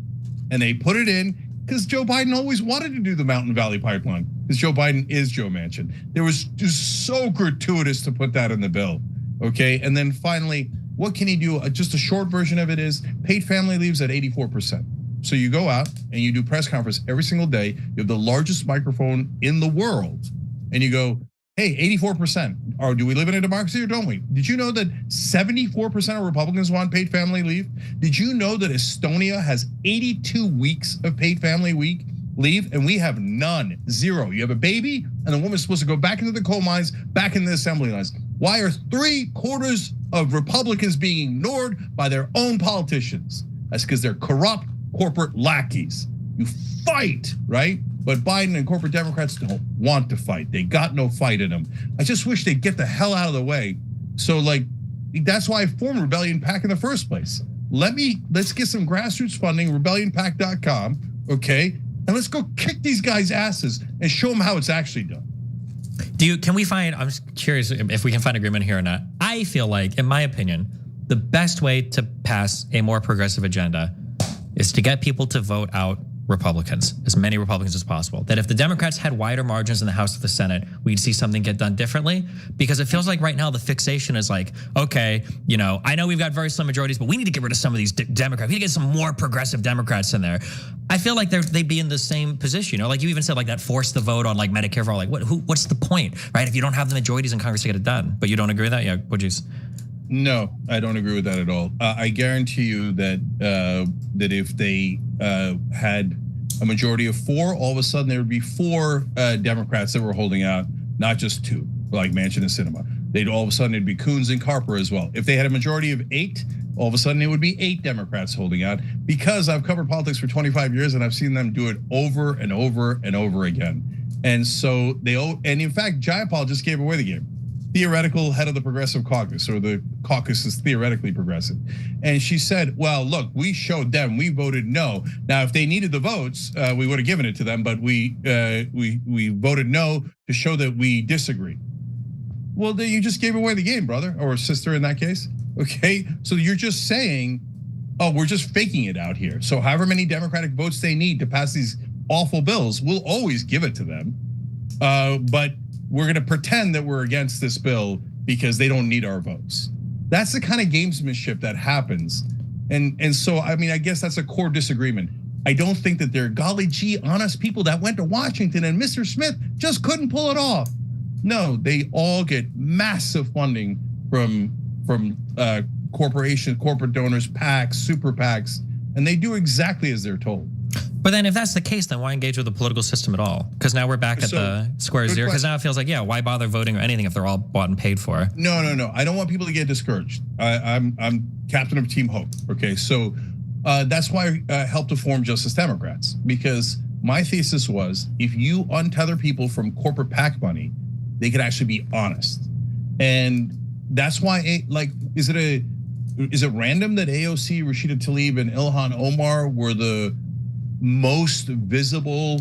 And they put it in because Joe Biden always wanted to do the Mountain Valley pipeline because Joe Biden is Joe Manchin. It was just so gratuitous to put that in the bill, okay? And then finally, what can he do? Just a short version of it is paid family leaves at 84%. So you go out and you do press conference every single day. You have the largest microphone in the world, and you go, "Hey, 84%. Or do we live in a democracy or don't we?" Did you know that 74% of Republicans want paid family leave? Did you know that Estonia has 82 weeks of paid family leave, and we have none, zero? You have a baby, and the woman's supposed to go back into the coal mines, back in the assembly lines. Why are 3/4 of Republicans being ignored by their own politicians? That's because they're corrupt corporate lackeys. You fight, right? But Biden and corporate Democrats don't want to fight. They got no fight in them. I just wish they'd get the hell out of the way. So like, that's why I formed Rebellion PAC in the first place. Let's get some grassroots funding, rebellionpac.com, okay? And let's go kick these guys' asses and show them how it's actually done. I'm just curious if we can find agreement here or not. I feel like, in my opinion, the best way to pass a more progressive agenda is to get people to vote out Republicans, as many Republicans as possible. That if the Democrats had wider margins in the House or the Senate, we'd see something get done differently. Because it feels like right now the fixation is like, okay, I know we've got very slim majorities, but we need to get rid of some of these Democrats. We need to get some more progressive Democrats in there. I feel like they'd be in the same position. Like you even said, like that forced the vote on like Medicare for all. Like what's the point, right? If you don't have the majorities in Congress to get it done, but you don't agree with that, yeah? Would you? No, I don't agree with that at all. I guarantee you that if they had a majority of 4, all of a sudden there would be 4 Democrats that were holding out, not just 2, like Manchin and Sinema. They'd all of a sudden it'd be Coons and Carper as well. If they had a majority of 8, all of a sudden it would be 8 Democrats holding out. Because I've covered politics for 25 years and I've seen them do it over and over and over again. And so and in fact, Jayapal just gave away the game. Theoretical head of the Progressive Caucus, or the caucus is theoretically progressive. And she said, well, look, we showed them, we voted no. Now, if they needed the votes, we would have given it to them, but we voted no to show that we disagree. Well, then you just gave away the game, brother, or sister in that case, okay? So you're just saying, oh, we're just faking it out here. So however many Democratic votes they need to pass these awful bills, we'll always give it to them. But we're gonna pretend that we're against this bill because they don't need our votes. That's the kind of gamesmanship that happens. And so, I mean, I guess that's a core disagreement. I don't think that they're golly gee honest people that went to Washington and Mr. Smith just couldn't pull it off. No, they all get massive funding from corporations, corporate donors, PACs, super PACs, and they do exactly as they're told. But then if that's the case, then why engage with the political system at all? Because now we're back at the square zero. Because now it feels like, yeah, why bother voting or anything if they're all bought and paid for? No. I don't want people to get discouraged. I'm captain of Team Hope, okay? So that's why I helped to form Justice Democrats. Because my thesis was, if you untether people from corporate PAC money, they could actually be honest. And that's why, is it random that AOC, Rashida Tlaib, and Ilhan Omar were the most visible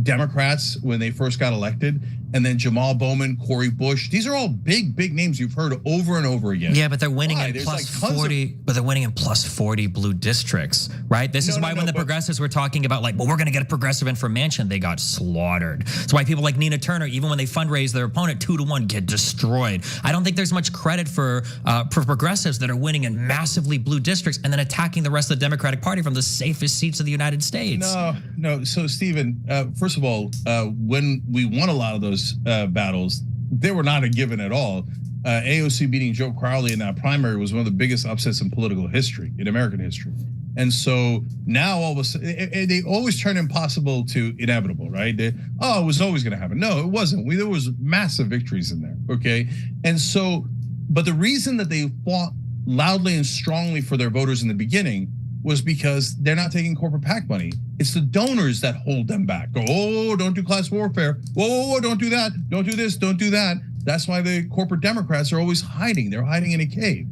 Democrats when they first got elected? and then Jamal Bowman, Corey Bush. These are all big names you've heard over and over again. Yeah, but they're winning in plus 40. But they're winning in plus 40 blue districts, right? This is why when the progressives were talking about like, well, we're going to get a progressive in for Manchin, they got slaughtered. That's why people like Nina Turner, even when they fundraise their opponent 2-1, get destroyed. I don't think there's much credit for progressives that are winning in massively blue districts and then attacking the rest of the Democratic Party from the safest seats of the United States. No. So Stephen, first of all, when we won a lot of those battles, they were not a given at all. AOC beating Joe Crowley in that primary was one of the biggest upsets in political history, in American history. And so now all of a sudden, they always turn impossible to inevitable, right? It was always going to happen. No, it wasn't. There was massive victories in there, okay? And so, but the reason that they fought loudly and strongly for their voters in the beginning was because they're not taking corporate PAC money. It's the donors that hold them back. Go, oh, don't do class warfare. Whoa, don't do that. Don't do this, don't do that. That's why the corporate Democrats are always hiding. They're hiding in a cave.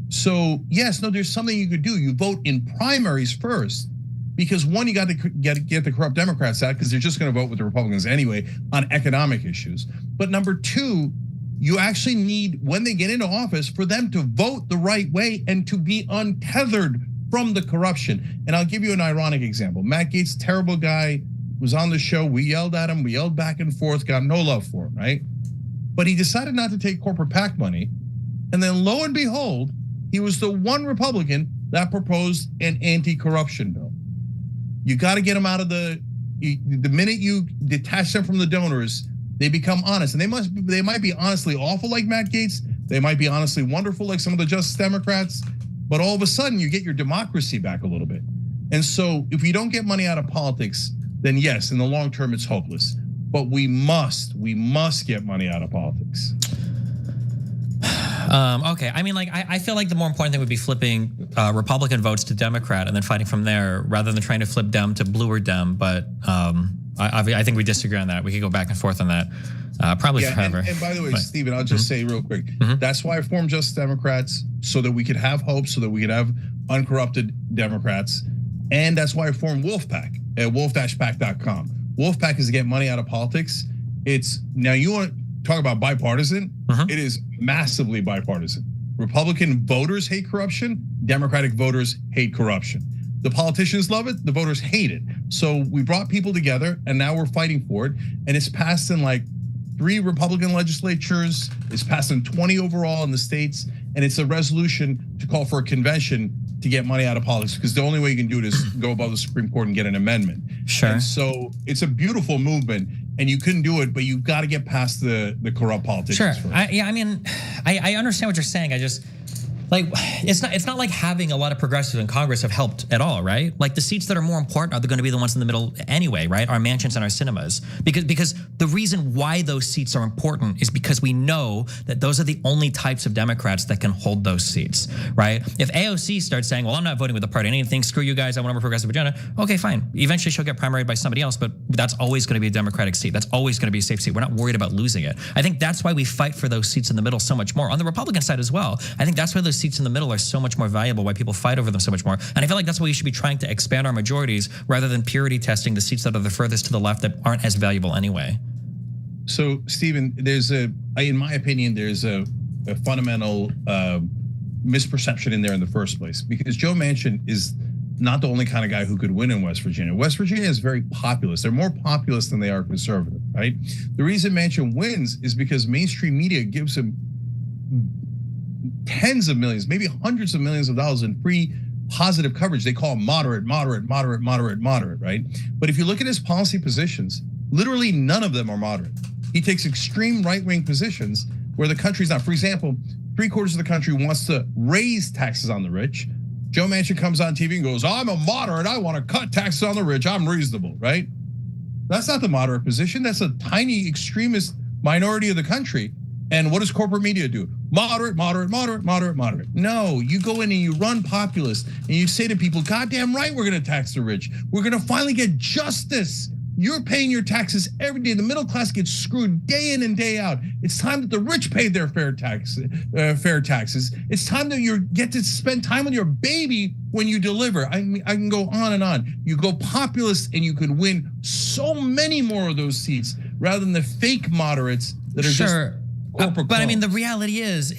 So yes, no, there's something you could do. You vote in primaries first, because one, you got to get the corrupt Democrats out because they're just going to vote with the Republicans anyway on economic issues. But number two, you actually need, when they get into office, for them to vote the right way and to be untethered from the corruption. And I'll give you an ironic example. Matt Gaetz, terrible guy, was on the show. We yelled at him, we yelled back and forth, got no love for him, right? But he decided not to take corporate PAC money. And then lo and behold, he was the one Republican that proposed an anti-corruption bill. You got to get them out of the minute you detach them from the donors, they become honest. And they might be honestly awful like Matt Gaetz. They might be honestly wonderful like some of the Justice Democrats. But all of a sudden you get your democracy back a little bit. And so if you don't get money out of politics, then yes, in the long term, it's hopeless. But we must get money out of politics. Okay, I mean, like, I feel like the more important thing would be flipping Republican votes to Democrat and then fighting from there rather than trying to flip Dem to blue or Dem. But I think we disagree on that. We could go back and forth on that probably forever. And by the way, Stephen, I'll just say real quick, that's why I formed Justice Democrats, so that we could have hope, so that we could have uncorrupted Democrats. And that's why I formed Wolfpack at wolf-pack.com. Wolfpack is to get money out of politics. Now you want to talk about bipartisan, it is massively bipartisan. Republican voters hate corruption, Democratic voters hate corruption. The politicians love it, the voters hate it. So we brought people together and now we're fighting for it. And it's passed in like 3 Republican legislatures, it's passed in 20 overall in the states. And it's a resolution to call for a convention to get money out of politics, because the only way you can do it is go above the Supreme Court and get an amendment. Sure. And so it's a beautiful movement, and you couldn't do it, but you got to get past the corrupt politicians. Sure. I mean, I understand what you're saying. I just, like, it's not like having a lot of progressives in Congress have helped at all, right? Like the seats that are more important are going to be the ones in the middle anyway, right? Our mansions and our cinemas. Because the reason why those seats are important is because we know that those are the only types of Democrats that can hold those seats, right? If AOC starts saying, well, I'm not voting with the party, anything, screw you guys, I want a more progressive agenda, okay, fine. Eventually she'll get primaried by somebody else, but that's always going to be a Democratic seat. That's always going to be a safe seat. We're not worried about losing it. I think that's why we fight for those seats in the middle so much more. On the Republican side as well, I think that's why those seats in the middle are so much more valuable, why people fight over them so much more. And I feel like that's why we should be trying to expand our majorities rather than purity testing the seats that are the furthest to the left that aren't as valuable anyway. So, Stephen, in my opinion, there's a fundamental misperception in there in the first place, because Joe Manchin is not the only kind of guy who could win in West Virginia. West Virginia is very populist. They're more populist than they are conservative, right? The reason Manchin wins is because mainstream media gives him tens of millions, maybe hundreds of millions of dollars in free positive coverage. They call him moderate, right? But if you look at his policy positions, literally none of them are moderate. He takes extreme right-wing positions where the country's not. For example, 3/4 of the country wants to raise taxes on the rich. Joe Manchin comes on TV and goes, I'm a moderate, I want to cut taxes on the rich, I'm reasonable, right? That's not the moderate position. That's a tiny extremist minority of the country. And what does corporate media do? Moderate. No, you go in and you run populist and you say to people, goddamn right, we're gonna tax the rich. We're gonna finally get justice You're paying your taxes every day. The middle class gets screwed day in and day out. It's time that the rich pay their fair taxes. It's time that you get to spend time with your baby when you deliver. I mean, I can go on and on. You go populist and you can win so many more of those seats rather than the fake moderates that are just corporate. But I mean, the reality is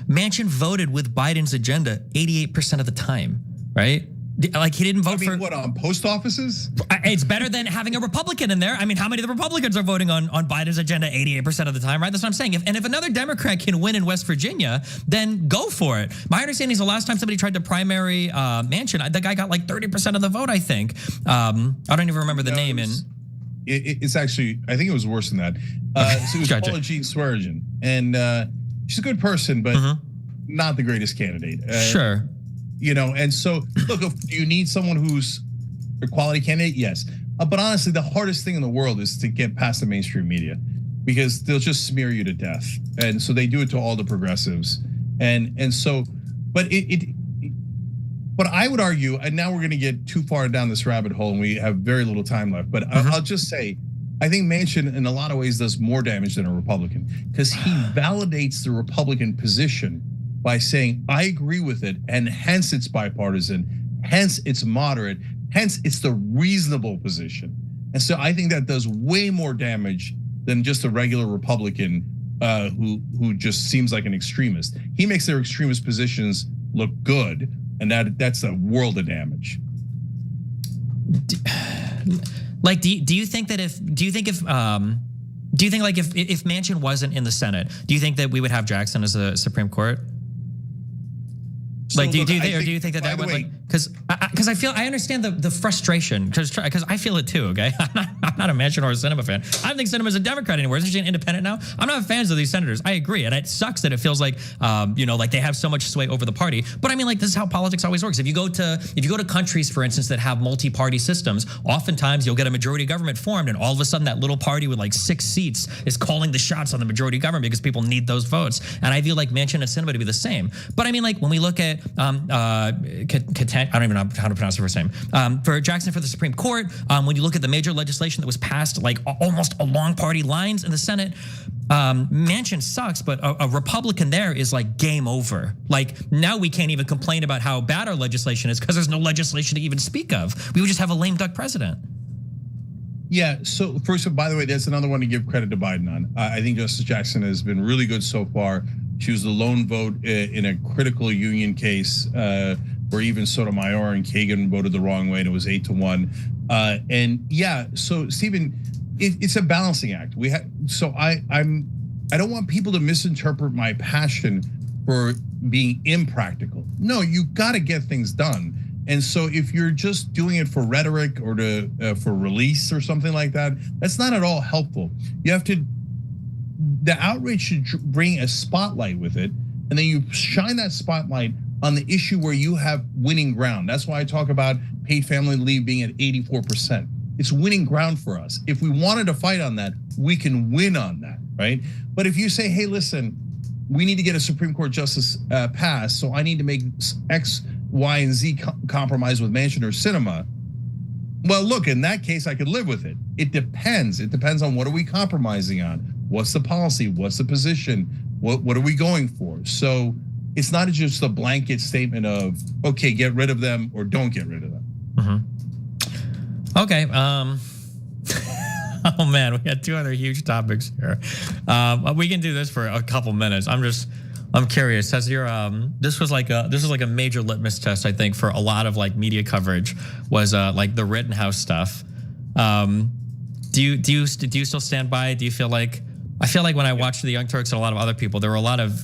Manchin voted with Biden's agenda 88% of the time, right? Like he didn't vote for what, on post offices? It's better than having a Republican in there. I mean, how many of the Republicans are voting on Biden's agenda 88% of the time, right? That's what I'm saying. If another Democrat can win in West Virginia, then go for it. My understanding is the last time somebody tried to primary Manchin, the guy got like 30% of the vote, I think. I don't even remember the name. It's actually, I think it was worse than that. So it was Paula Jean Swearengin. And she's a good person, but not the greatest candidate. Sure. You know, and so look, if you need someone who's a quality candidate, yes. But honestly, the hardest thing in the world is to get past the mainstream media because they'll just smear you to death. And so they do it to all the progressives. And so, but but I would argue, and now we're going to get too far down this rabbit hole and we have very little time left, but I'll just say, I think Manchin in a lot of ways does more damage than a Republican because he validates the Republican position by saying, I agree with it, and hence it's bipartisan, hence it's moderate, hence it's the reasonable position. And so I think that does way more damage than just a regular Republican who just seems like an extremist. He makes their extremist positions look good, and that's a world of damage. Like, do you think if Manchin wasn't in the Senate, do you think that we would have Jackson as a Supreme Court? Like, do you think that would, like, because I understand the frustration because I feel it too. Okay, I'm not a Manchin or a Sinema fan. I don't think Sinema's a Democrat anymore. Isn't she an independent now? I'm not fans of these senators. I agree, and it sucks that it feels like like they have so much sway over the party. But I mean, like, this is how politics always works. If you go to countries, for instance, that have multi-party systems, oftentimes you'll get a majority government formed, and all of a sudden that little party with like 6 seats is calling the shots on the majority government because people need those votes. And I feel like Manchin and Sinema to be the same. But I mean, like, when we look at I don't even know how to pronounce her first name. For Jackson for the Supreme Court, when you look at the major legislation that was passed like almost along party lines in the Senate, Manchin sucks, but a Republican there is like game over. Like, now we can't even complain about how bad our legislation is because there's no legislation to even speak of. We would just have a lame duck president. Yeah, so first, by the way, that's another one to give credit to Biden on. I think Justice Jackson has been really good so far. She was the lone vote in a critical union case where even Sotomayor and Kagan voted the wrong way, and it was 8-1. And yeah, so Stephen, it's a balancing act. I don't want people to misinterpret my passion for being impractical. No, you got to get things done. And so if you're just doing it for rhetoric or for release or something like that, that's not at all helpful. You have to. The outrage should bring a spotlight with it, and then you shine that spotlight on the issue where you have winning ground. That's why I talk about paid family leave being at 84%. It's winning ground for us. If we wanted to fight on that, we can win on that, right? But if you say, hey, listen, we need to get a Supreme Court justice passed, so I need to make X, Y, and Z compromise with Manchin or Sinema. Well, look, in that case, I could live with it. It depends. It depends on what are we compromising on? What's the policy? What's the position? What are we going for? So it's not just a blanket statement of, okay, get rid of them or don't get rid of them. Okay. Oh man, we got 2 other huge topics here. We can do this for a couple minutes. I'm curious. Has your this was like a major litmus test, I think, for a lot of like media coverage was like the Rittenhouse stuff. Do you still stand by? Do you feel like? I feel like when I watched the Young Turks and a lot of other people, there were a lot of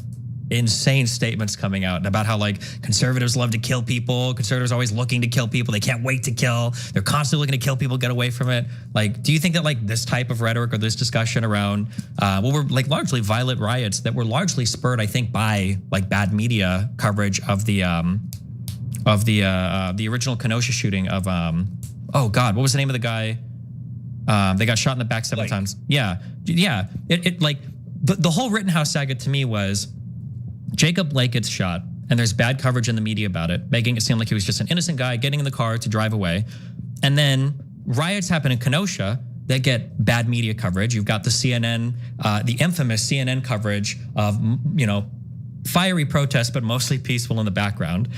insane statements coming out about how like conservatives love to kill people. Conservatives are always looking to kill people. They can't wait to kill. They're constantly looking to kill people, get away from it. Like, do you think that like this type of rhetoric or this discussion around what were like largely violent riots that were largely spurred, I think, by like bad media coverage of the original Kenosha shooting of oh God, what was the name of the guy? They got shot in the back several times. Yeah. It like the whole Rittenhouse saga to me was Jacob Blake gets shot, and there's bad coverage in the media about it, making it seem like he was just an innocent guy getting in the car to drive away. And then riots happen in Kenosha, that get bad media coverage. You've got the CNN, the infamous CNN coverage of, fiery protests, but mostly peaceful in the background.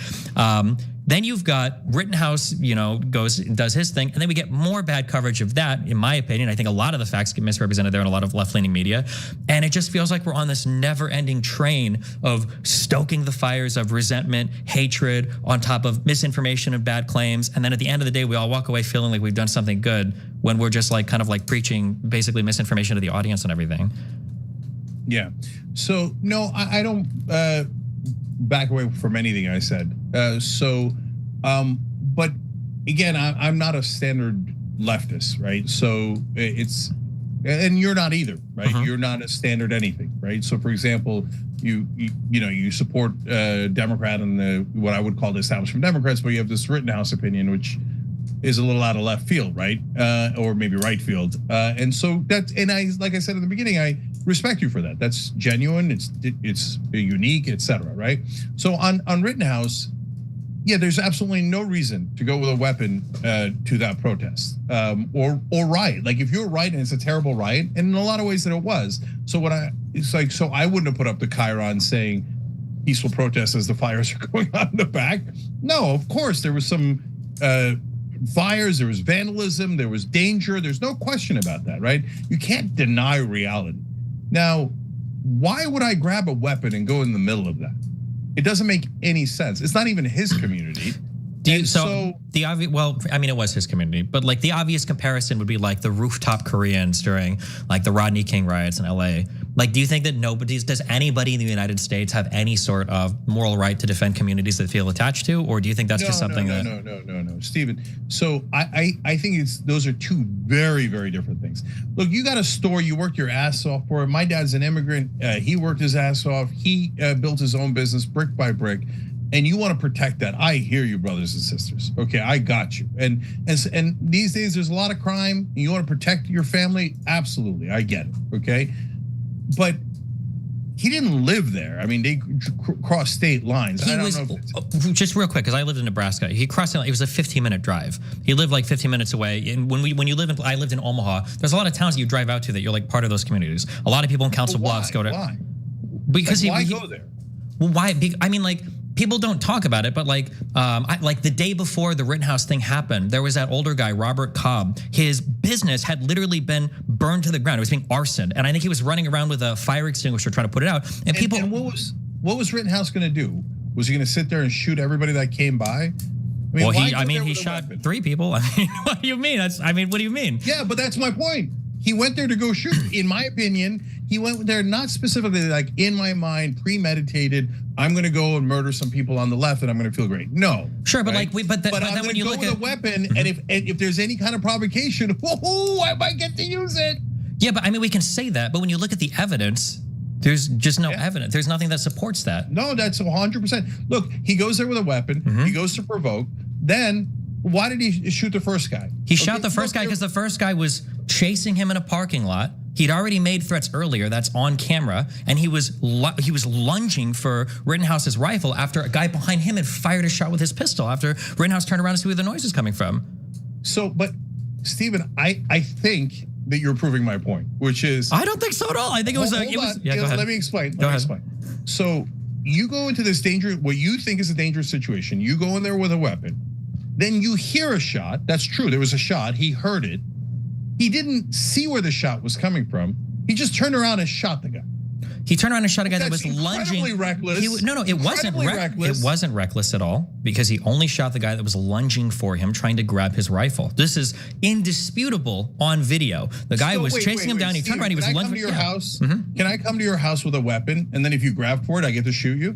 Then you've got Rittenhouse, does his thing, and then we get more bad coverage of that. In my opinion, I think a lot of the facts get misrepresented there in a lot of left-leaning media, and it just feels like we're on this never-ending train of stoking the fires of resentment, hatred, on top of misinformation and bad claims, and then at the end of the day, we all walk away feeling like we've done something good when we're just kind of preaching basically misinformation to the audience and everything. Yeah. So no, I don't back away from anything I said. But again, I'm not a standard leftist, right? So and you're not either, right? You're not a standard anything, right? So for example, you support Democrat and what I would call the establishment Democrats, but you have this Rittenhouse opinion, which is a little out of left field, right? Or maybe right field. And so like I said in the beginning, I respect you for that. That's genuine. It's unique, etc. Right? So on Rittenhouse, yeah, there's absolutely no reason to go with a weapon to that protest or riot. Like if you're right and it's a terrible riot, and in a lot of ways that it was. So so I wouldn't have put up the chyron saying peaceful protests as the fires are going on in the back. No, of course there was some fires, there was vandalism, there was danger. There's no question about that, right? You can't deny reality. Now, why would I grab a weapon and go in the middle of that? It doesn't make any sense. It's not even his community. The obvious, well, I mean, it was his community, but the obvious comparison would be the rooftop Koreans during the Rodney King riots in LA. Do you think that does anybody in the United States have any sort of moral right to defend communities that feel attached to, or do you think that's just something No, Stephen. So I think those are two very, very different things. Look, you got a store, you worked your ass off for it. My dad's an immigrant. He worked his ass off. He built his own business brick by brick. And you want to protect that. I hear you, brothers and sisters. Okay, I got you. And these days there's a lot of crime. You want to protect your family? Absolutely, I get it. Okay, but he didn't live there. I mean, they crossed state lines. Just real quick, because I lived in Nebraska. He crossed. It was a 15-minute drive. He lived 15 minutes away. And I lived in Omaha. There's a lot of towns that you drive out to that you're part of those communities. A lot of people in Council Bluffs go to. Why? Because why go there? Well, why? I mean, people don't talk about it, but the day before the Rittenhouse thing happened, there was that older guy, Robert Cobb. His business had literally been burned to the ground. It was being arsoned, and I think he was running around with a fire extinguisher trying to put it out. And people. And what was Rittenhouse going to do? Was he going to sit there and shoot everybody that came by? He shot 3 people. I mean, what do you mean? What do you mean? Yeah, but that's my point. He went there to go shoot. In my opinion, he went there not specifically in my mind, premeditated. I'm going to go and murder some people on the left, and I'm going to feel great. No, sure, but right? but then when you look at a weapon, and if there's any kind of provocation, I might get to use it. Yeah, but I mean, we can say that, but when you look at the evidence, there's just no evidence. There's nothing that supports that. No, that's 100%. Look, he goes there with a weapon. He goes to provoke. Then why did he shoot the first guy? He shot the first guy because the first guy was chasing him in a parking lot. He'd already made threats earlier. That's on camera, and he was lunging for Rittenhouse's rifle after a guy behind him had fired a shot with his pistol. After Rittenhouse turned around to see where the noise was coming from. So, but Stephen, I think that you're proving my point, which is I don't think so at all. I think it was. Yeah, go ahead. Let me explain. Go ahead. So you go into this what you think is a dangerous situation. You go in there with a weapon. Then you hear a shot. That's true. There was a shot. He heard it. He didn't see where the shot was coming from. He just turned around and shot the guy. He turned around and shot a guy that was lunging. Reckless. It wasn't reckless. It wasn't reckless at all because he only shot the guy that was lunging for him, trying to grab his rifle. This is indisputable on video. The guy was chasing him down. He turned around. He was lunging. Can I come to your house? Can I come to your house with a weapon, and then if you grab for it, I get to shoot you?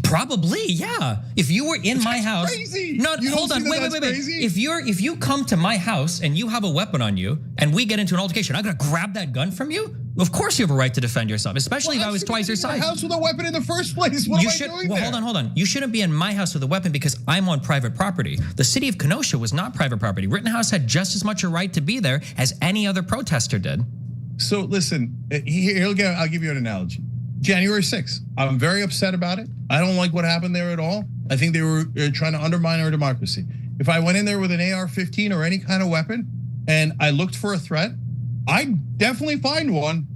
Probably, yeah. If you were in my house, crazy. Hold on, wait. If you come to my house and you have a weapon on you, and we get into an altercation, I'm gonna grab that gun from you. Of course, you have a right to defend yourself, especially if I was twice your size. House with a weapon in the first place. What am I doing there? Hold on. You shouldn't be in my house with a weapon because I'm on private property. The city of Kenosha was not private property. Rittenhouse had just as much a right to be there as any other protester did. So listen, I'll give you an analogy. January 6th. I'm very upset about it. I don't like what happened there at all. I think they were trying to undermine our democracy. If I went in there with an AR-15 or any kind of weapon, and I looked for a threat, I'd definitely find one,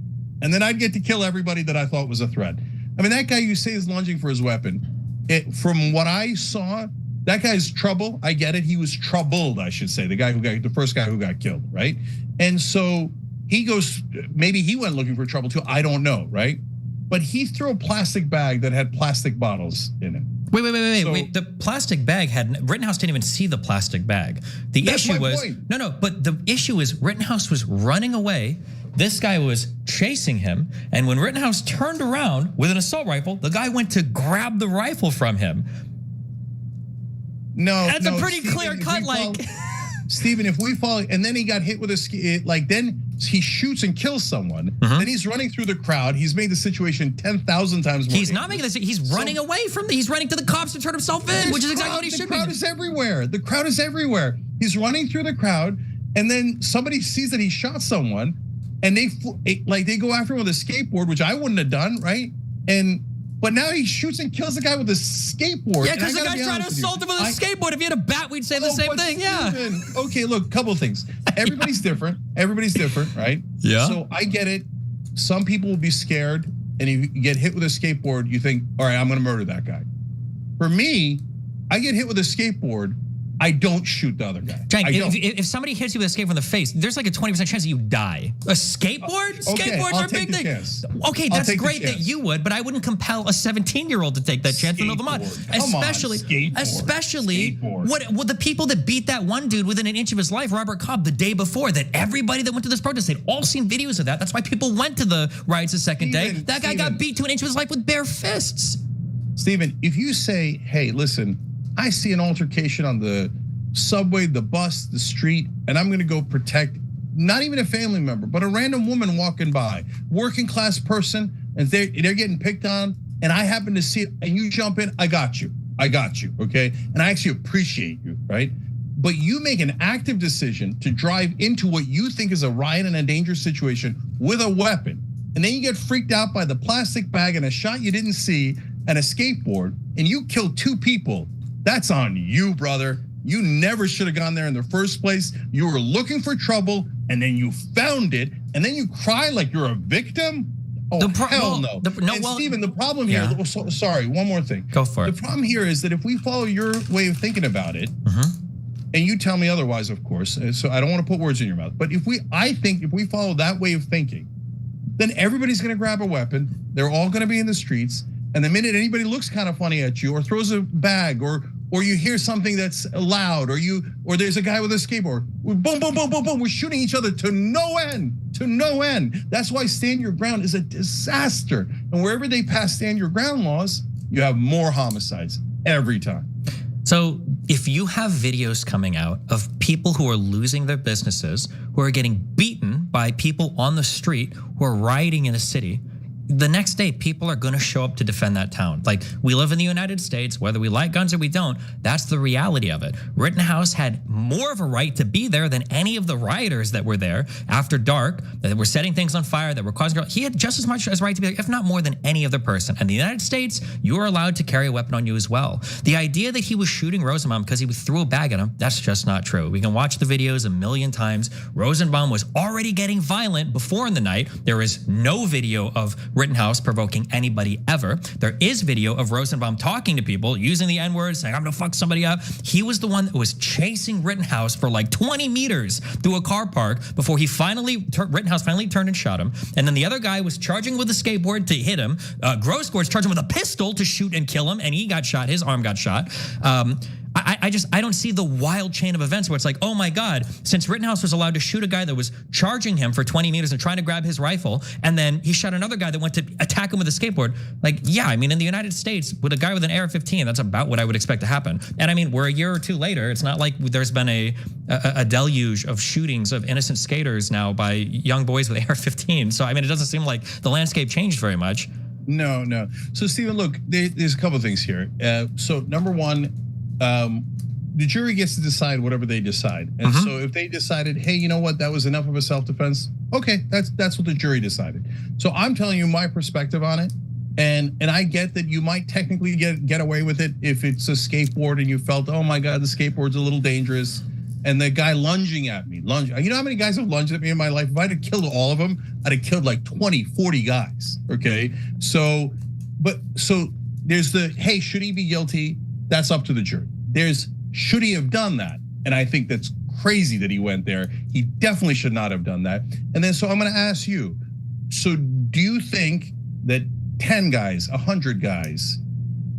and then I'd get to kill everybody that I thought was a threat. I mean, that guy you say is lunging for his weapon. From what I saw, that guy's trouble. I get it. He was troubled, I should say. The first guy who got killed, right? And so he goes, maybe he went looking for trouble too. I don't know, right? But he threw a plastic bag that had plastic bottles in it. Wait. The plastic bag Rittenhouse didn't even see the plastic bag. The issue was, no, but the issue is Rittenhouse was running away. This guy was chasing him. And when Rittenhouse turned around with an assault rifle, the guy went to grab the rifle from him. No, that's a pretty clear cut, Stephen, if we follow, and then he got hit with then he shoots and kills someone. Then he's running through the crowd. He's made the situation 10,000 times more. He's not making this. He's running away from. He's running to the cops to turn himself in, which is exactly what he should be. The crowd is everywhere. The crowd is everywhere. He's running through the crowd, and then somebody sees that he shot someone, and they go after him with a skateboard, which I wouldn't have done, right? But now he shoots and kills the guy with a skateboard. Yeah, because the guy tried to assault him with a skateboard. If he had a bat, we'd say the same thing. Steven, okay, look, couple of things. Everybody's different. Everybody's different, right? Yeah. So I get it. Some people will be scared, and if you get hit with a skateboard, you think, all right, I'm gonna murder that guy. For me, I get hit with a skateboard, I don't shoot the other guy. Cenk, if somebody hits you with a skateboard in the face, there's like a 20% chance that you die. A skateboard? Skateboards are a big thing. Okay, that's great that you would, but I wouldn't compel a 17-year-old to take that chance in the middle of the mud. Especially what the people that beat that one dude within an inch of his life, Robert Cobb, the day before, that everybody that went to this protest, they'd all seen videos of that. That's why people went to the riots the second day. That guy got beat to an inch of his life with bare fists. Stephen, if you say, hey, listen, I see an altercation on the subway, the bus, the street, and I'm gonna go protect not even a family member, but a random woman walking by, working class person, and they're getting picked on, and I happen to see it, and you jump in, I got you, okay? And I actually appreciate you, right? But you make an active decision to drive into what you think is a riot and a dangerous situation with a weapon, and then you get freaked out by the plastic bag and a shot you didn't see and a skateboard, and you kill 2 people. That's on you, brother. You never should have gone there in the first place. You were looking for trouble, and then you found it, and then you cry like you're a victim? Oh, hell no. Stephen, the problem here, sorry, one more thing. Go for it. The problem here is that if we follow your way of thinking about it, and you tell me otherwise, of course, so I don't want to put words in your mouth, but I think if we follow that way of thinking, then everybody's gonna grab a weapon, they're all gonna be in the streets, and the minute anybody looks kind of funny at you or throws a bag or you hear something that's loud or there's a guy with a skateboard, boom, boom, boom, boom, boom, we're shooting each other to no end. That's why stand your ground is a disaster. And wherever they pass stand your ground laws, you have more homicides every time. So if you have videos coming out of people who are losing their businesses, who are getting beaten by people on the street, who are rioting in a city, the next day, people are gonna show up to defend that town. Like, we live in the United States, whether we like guns or we don't, that's the reality of it. Rittenhouse had more of a right to be there than any of the rioters that were there after dark, that were setting things on fire, that were causing, he had just as much as right to be there, if not more than any other person. And the United States, you are allowed to carry a weapon on you as well. The idea that he was shooting Rosenbaum because he threw a bag at him, that's just not true. We can watch the videos a million times. Rosenbaum was already getting violent before in the night. There is no video of Rittenhouse provoking anybody ever. There is video of Rosenbaum talking to people, using the N-word, saying, I'm gonna fuck somebody up. He was the one that was chasing Rittenhouse for like 20 meters through a car park before Rittenhouse finally turned and shot him. And then the other guy was charging with a skateboard to hit him. Grossgord's charging with a pistol to shoot and kill him, and he got shot, his arm got shot. I don't see the wild chain of events where it's like, oh my God, since Rittenhouse was allowed to shoot a guy that was charging him for 20 meters and trying to grab his rifle, and then he shot another guy that went to attack him with a skateboard. Like, yeah, I mean, in the United States, with a guy with an AR-15, that's about what I would expect to happen. And I mean, we're a year or two later. It's not like there's been a deluge of shootings of innocent skaters now by young boys with AR-15. So, I mean, it doesn't seem like the landscape changed very much. No. So, Stephen, look, there's a couple of things here. So, number one, the jury gets to decide whatever they decide. And so if they decided, hey, you know what, that was enough of a self-defense, okay, that's what the jury decided. So I'm telling you my perspective on it. And I get that you might technically get away with it if it's a skateboard and you felt, oh my God, the skateboard's a little dangerous. and the guy lunging at me, you know how many guys have lunged at me in my life? If I'd have killed all of them, I'd have killed like 20, 40 guys, okay? So there's the, hey, should he be guilty? That's up to the jury. There's, should he have done that? And I think that's crazy that he went there. He definitely should not have done that. And then, so I'm gonna ask you, so do you think that 10 guys, 100 guys,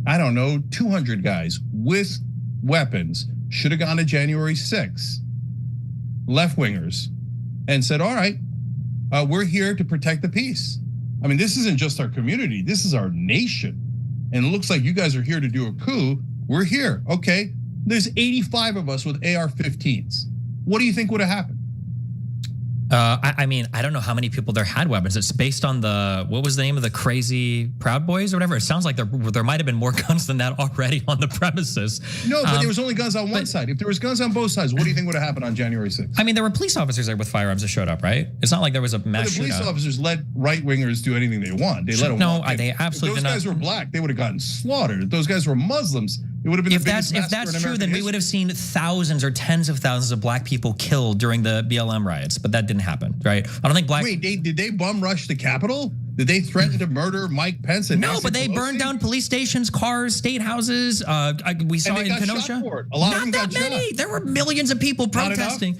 I don't know, 200 guys with weapons should have gone to January 6th, left-wingers, and said, all right, we're here to protect the peace. I mean, this isn't just our community, this is our nation. And it looks like you guys are here to do a coup. We're here, okay. There's 85 of us with AR-15s. What do you think would have happened? I mean, I don't know how many people there had weapons. It's based on what was the name of the crazy Proud Boys or whatever? It sounds like there might have been more guns than that already on the premises. No, but there was only guns on one side. If there was guns on both sides, what do you think would have happened on January 6th? I mean, there were police officers there with firearms that showed up, right? It's not like there was a mass shootout. The police officers let right-wingers do anything they want. They let them walk in. They absolutely did not. If those guys were black, they would have gotten slaughtered. If those guys were Muslims, it would have been the biggest massacre in American history. If that's true, then we would have seen thousands or tens of thousands of black people killed during the BLM riots, but that didn't happen, right? I don't think black. Wait, did they bum rush the Capitol? Did they threaten to murder Mike Pence? And no, but they burned down police stations, cars, state houses. We saw it in Kenosha. A lot of Not them that got many. shot. There were millions of people protesting.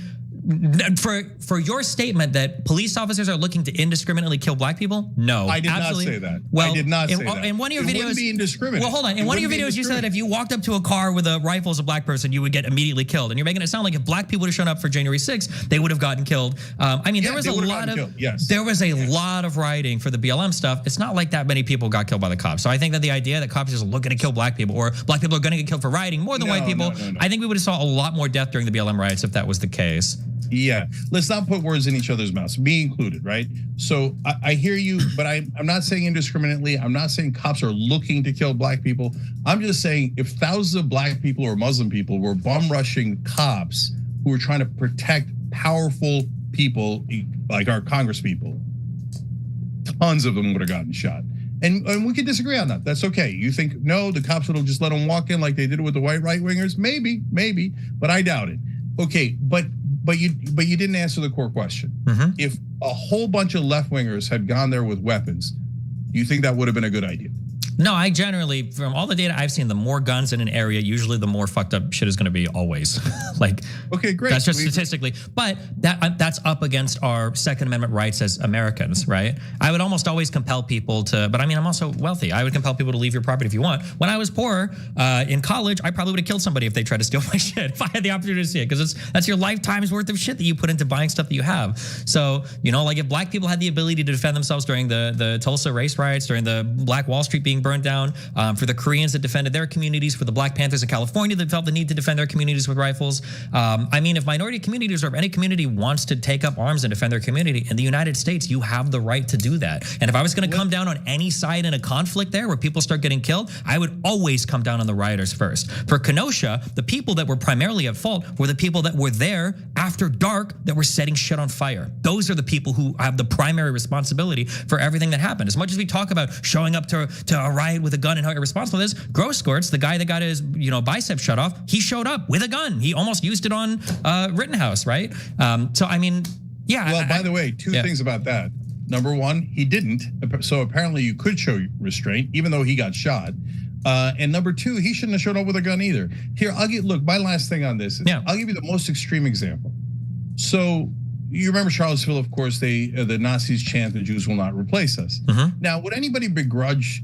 For your statement that police officers are looking to indiscriminately kill black people, no, I did not say that. Well, I did not say that. In one of your videos, wouldn't be indiscriminate. Well, hold on. In one of your videos, you said that if you walked up to a car with a rifle as a black person, you would get immediately killed. And you're making it sound like if black people would have shown up for January 6th, they would have gotten killed. I mean, there was a lot of rioting for the BLM stuff. It's not like that many people got killed by the cops. So I think that the idea that cops are just looking to kill black people or black people are going to get killed for rioting more than white people, I think we would have saw a lot more death during the BLM riots if that was the case. Yeah, let's not put words in each other's mouths, me included, right? So I hear you, but I'm not saying indiscriminately. I'm not saying cops are looking to kill black people. I'm just saying if thousands of black people or Muslim people were bum rushing cops who were trying to protect powerful people like our Congress people, tons of them would have gotten shot. And we could disagree on that. That's okay. You think, no, the cops would have just let them walk in like they did with the white right-wingers? Maybe, but I doubt it. Okay, but you didn't answer the core question. If a whole bunch of left-wingers had gone there with weapons, do you think that would have been a good idea? No, I generally, from all the data I've seen, the more guns in an area, usually the more fucked up shit is going to be always. Like, okay, great. That's just statistically, but that's up against our Second Amendment rights as Americans, right? I would almost always compel people to, but I mean, I'm also wealthy. I would compel people to leave your property if you want. When I was poor in college, I probably would have killed somebody if they tried to steal my shit, if I had the opportunity to see it, because that's your lifetime's worth of shit that you put into buying stuff that you have. So, you know, like if black people had the ability to defend themselves during the Tulsa race riots, during the Black Wall Street being burned down, for the Koreans that defended their communities, for the Black Panthers in California that felt the need to defend their communities with rifles. I mean, if minority communities or if any community wants to take up arms and defend their community, in the United States, you have the right to do that. And if I was going to come down on any side in a conflict there where people start getting killed, I would always come down on the rioters first. For Kenosha, the people that were primarily at fault were the people that were there after dark that were setting shit on fire. Those are the people who have the primary responsibility for everything that happened. As much as we talk about showing up to a riot with a gun and how irresponsible it is, Grosskreutz, the guy that got his bicep shut off, he showed up with a gun. He almost used it on Rittenhouse, right? So I mean, yeah. Well, by the way, two things about that. Number one, he didn't. So apparently you could show restraint, even though he got shot. And number two, he shouldn't have showed up with a gun either. Here, look, my last thing on this is, I'll give you the most extreme example. So you remember Charlottesville, of course, the Nazis chant, the Jews will not replace us. Now, would anybody begrudge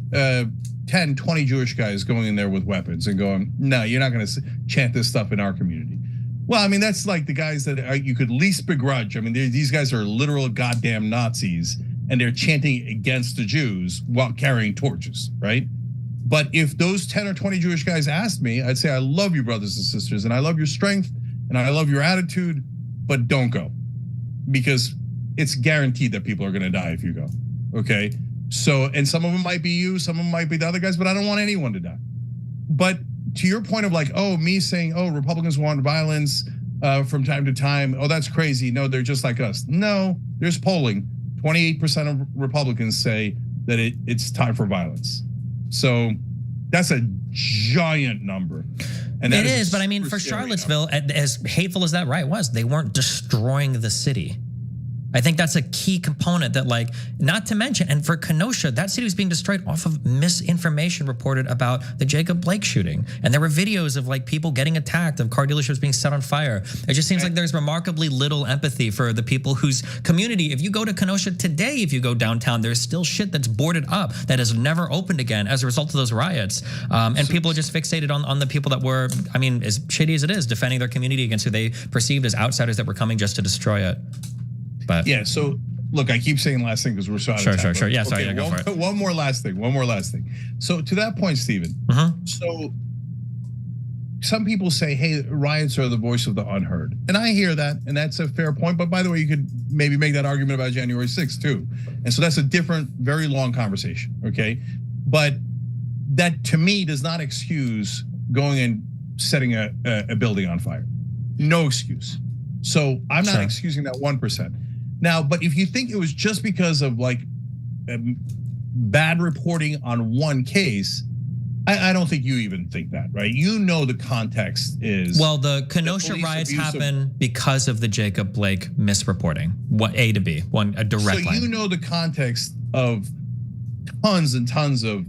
10, 20 Jewish guys going in there with weapons and going, no, you're not gonna chant this stuff in our community? Well, I mean, that's like the guys that you could least begrudge. I mean, these guys are literal goddamn Nazis and they're chanting against the Jews while carrying torches, right? But if those 10 or 20 Jewish guys asked me, I'd say, I love you, brothers and sisters, and I love your strength and I love your attitude, but don't go. Because it's guaranteed that people are gonna die if you go, okay? So, and some of them might be you, some of them might be the other guys, but I don't want anyone to die. But to your point of like, me saying, Republicans want violence from time to time. That's crazy. No, they're just like us. No, there's polling. 28% of Republicans say that it's time for violence. So that's a giant number. And it is, but I mean, for Charlottesville, as hateful as that riot was, they weren't destroying the city. I think that's a key component that, like, not to mention, and for Kenosha, that city was being destroyed off of misinformation reported about the Jacob Blake shooting. And there were videos of, like, people getting attacked, of car dealerships being set on fire. It just seems like there's remarkably little empathy for the people whose community, if you go to Kenosha today, if you go downtown, there's still shit that's boarded up that has never opened again as a result of those riots. And people are just fixated on the people that were, I mean, as shitty as it is, defending their community against who they perceived as outsiders that were coming just to destroy it. But yeah, so look, I keep saying last thing because we're so out of time. Sure. Yeah, sorry, okay, go for it. One more last thing. So to that point, Stephen, so some people say, hey, riots are the voice of the unheard. And I hear that, and that's a fair point. But by the way, you could maybe make that argument about January 6th too. And so that's a different, very long conversation, okay? But that to me does not excuse going and setting a building on fire. No excuse. So I'm not excusing that 1%. Now, but if you think it was just because of like bad reporting on one case, I don't think you even think that, right? You know the context is. Well, the Kenosha riots happen because of the Jacob Blake misreporting. What A to B, a direct line. So you know the context of tons and tons of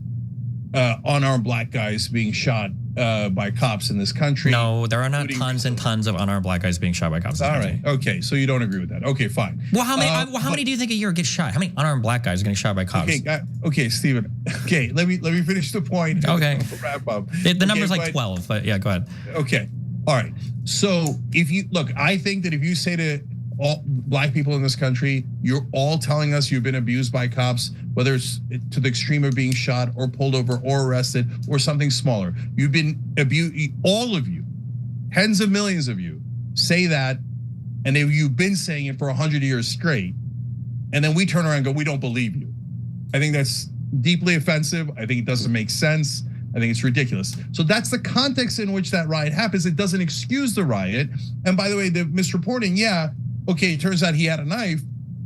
unarmed black guys being shot by cops in this country. No, there are not tons and tons of unarmed black guys being shot by cops in this country. All right, okay, so you don't agree with that. Okay, fine. Well, how many do you think a year get shot? How many unarmed black guys are getting shot by cops? Okay, Stephen. Okay, let me finish the point. Okay. Wrap up. The number's like 12, but yeah, go ahead. Okay, all right. So if you look, I think that if you say to all black people in this country, you're all telling us you've been abused by cops, whether it's to the extreme of being shot or pulled over or arrested or something smaller. You've been abused, all of you, tens of millions of you say that, and you've been saying it for 100 years straight. And then we turn around and go, we don't believe you. I think that's deeply offensive. I think it doesn't make sense. I think it's ridiculous. So that's the context in which that riot happens. It doesn't excuse the riot. And by the way, the misreporting, yeah, okay, it turns out he had a knife,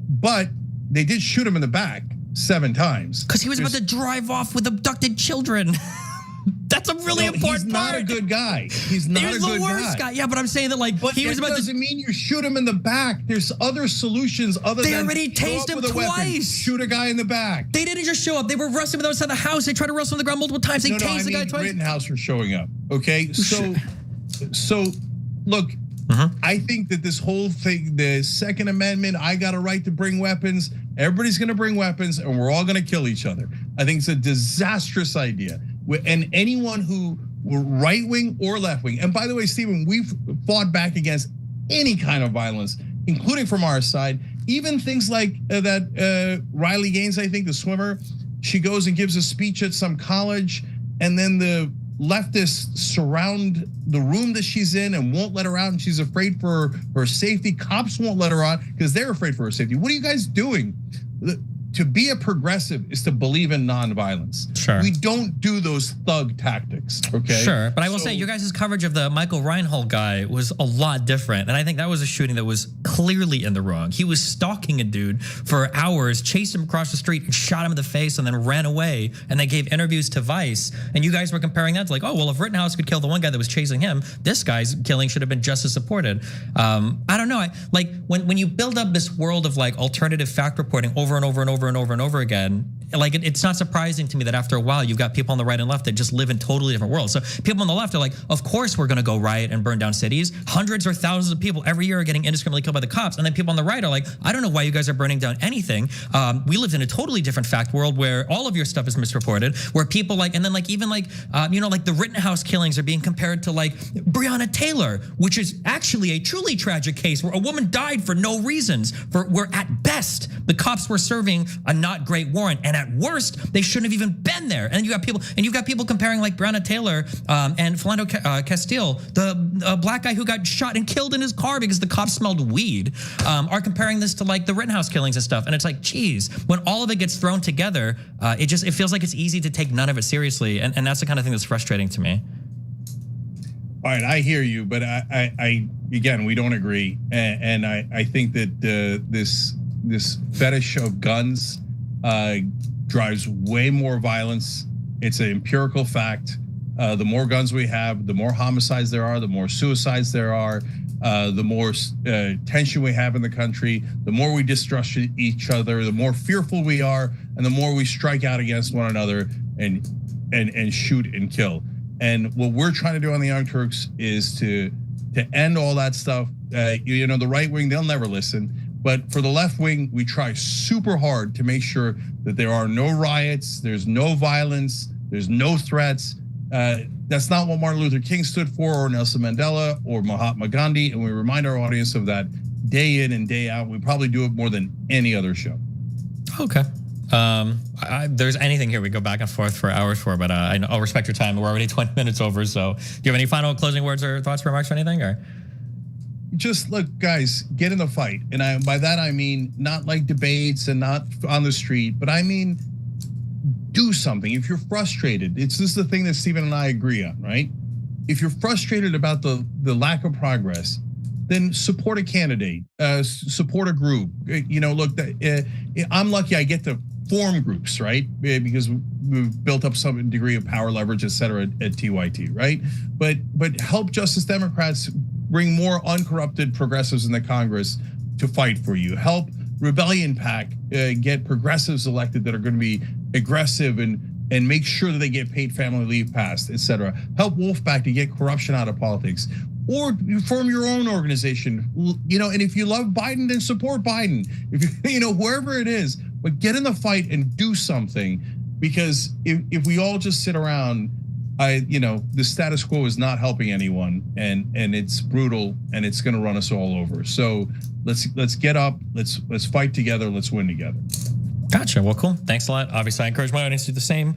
but they did shoot him in the back 7 times. Because he was about to drive off with abducted children. That's a really important part. He's not a good guy. He's not a good guy. He's the worst guy. Yeah, but I'm saying that like he was about to. Doesn't mean you shoot him in the back. There's other solutions other than. They already tased him twice. Shoot a guy in the back. They didn't just show up. They were wrestling with outside the house. They tried to wrestle on the ground multiple times. They tased the guy twice. Rittenhouse for showing up. Okay, so look. I think that this whole thing, the Second Amendment, I got a right to bring weapons. Everybody's gonna bring weapons and we're all gonna kill each other. I think it's a disastrous idea. And anyone who were right wing or left wing, and by the way, Stephen, we've fought back against any kind of violence, including from our side, even things like that Riley Gaines, I think the swimmer, she goes and gives a speech at some college and then the leftists surround the room that she's in and won't let her out, and she's afraid for her safety. Cops won't let her out because they're afraid for her safety. What are you guys doing? To be a progressive is to believe in nonviolence. Sure. We don't do those thug tactics, okay? Sure, but I will say your guys' coverage of the Michael Reinhold guy was a lot different. And I think that was a shooting that was clearly in the wrong. He was stalking a dude for hours, chased him across the street and shot him in the face and then ran away. And they gave interviews to Vice. And you guys were comparing that to like, oh, well, if Rittenhouse could kill the one guy that was chasing him, this guy's killing should have been just as supported. I don't know, like when you build up this world of like alternative fact reporting over and over and over and over and over again, like it's not surprising to me that after a while you've got people on the right and left that just live in totally different worlds. So people on the left are like, of course we're going to go riot and burn down cities. Hundreds or thousands of people every year are getting indiscriminately killed by the cops. And then people on the right are like, I don't know why you guys are burning down anything. We lived in a totally different fact world where all of your stuff is misreported, where people like, and then like even like, like the Rittenhouse killings are being compared to like Breonna Taylor, which is actually a truly tragic case where a woman died for no reasons, where at best the cops were serving a not great warrant, and at worst they shouldn't have even been there. And you've got people comparing like Breonna Taylor and Philando Castile, the black guy who got shot and killed in his car because the cops smelled weed, are comparing this to like the Rittenhouse killings and stuff. And it's like, geez, when all of it gets thrown together, it feels like it's easy to take none of it seriously, and that's the kind of thing that's frustrating to me. All right, I hear you, but I again, we don't agree, and I think that this fetish of guns drives way more violence. It's an empirical fact. The more guns we have, the more homicides there are, the more suicides there are, the more tension we have in the country, the more we distrust each other, the more fearful we are, and the more we strike out against one another and shoot and kill. And what we're trying to do on the Young Turks is to end all that stuff. You know, the right wing, they'll never listen. But for the left wing, we try super hard to make sure that there are no riots, there's no violence, there's no threats. That's not what Martin Luther King stood for, or Nelson Mandela, or Mahatma Gandhi. And we remind our audience of that day in and day out. We probably do it more than any other show. Okay. There's anything here we go back and forth for hours for, but I'll respect your time. We're already 20 minutes over. So do you have any final closing words or thoughts, remarks, or anything? Or just look, guys, get in the fight. And by that, I mean, not like debates and not on the street, but I mean, do something. If you're frustrated, this is the thing that Stephen and I agree on, right? If you're frustrated about the lack of progress, then support a candidate, support a group. You know, look, I'm lucky I get to form groups, right? Because we've built up some degree of power leverage, et cetera, at TYT, right? But help Justice Democrats bring more uncorrupted progressives in the Congress to fight for you. Help Rebellion PAC get progressives elected that are going to be aggressive and make sure that they get paid family leave passed, et cetera. Help Wolfpack to get corruption out of politics. Or form your own organization, you know, and if you love Biden, then support Biden. If you know, wherever it is, but get in the fight and do something, because if we all just sit around, you know, the status quo is not helping anyone, and it's brutal, and it's going to run us all over. So let's get up, let's fight together, let's win together. Gotcha. Well, cool. Thanks a lot. Obviously, I encourage my audience to do the same.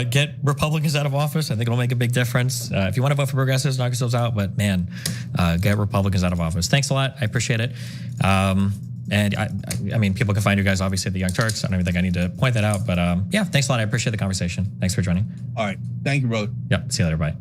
Get Republicans out of office. I think it'll make a big difference. If you want to vote for progressives, knock yourselves out. But man, get Republicans out of office. Thanks a lot. I appreciate it. And I mean, people can find you guys obviously at the Young Turks. I don't even think I need to point that out. But yeah, thanks a lot. I appreciate the conversation. Thanks for joining. All right. Thank you, brother. Yep. See you later. Bye.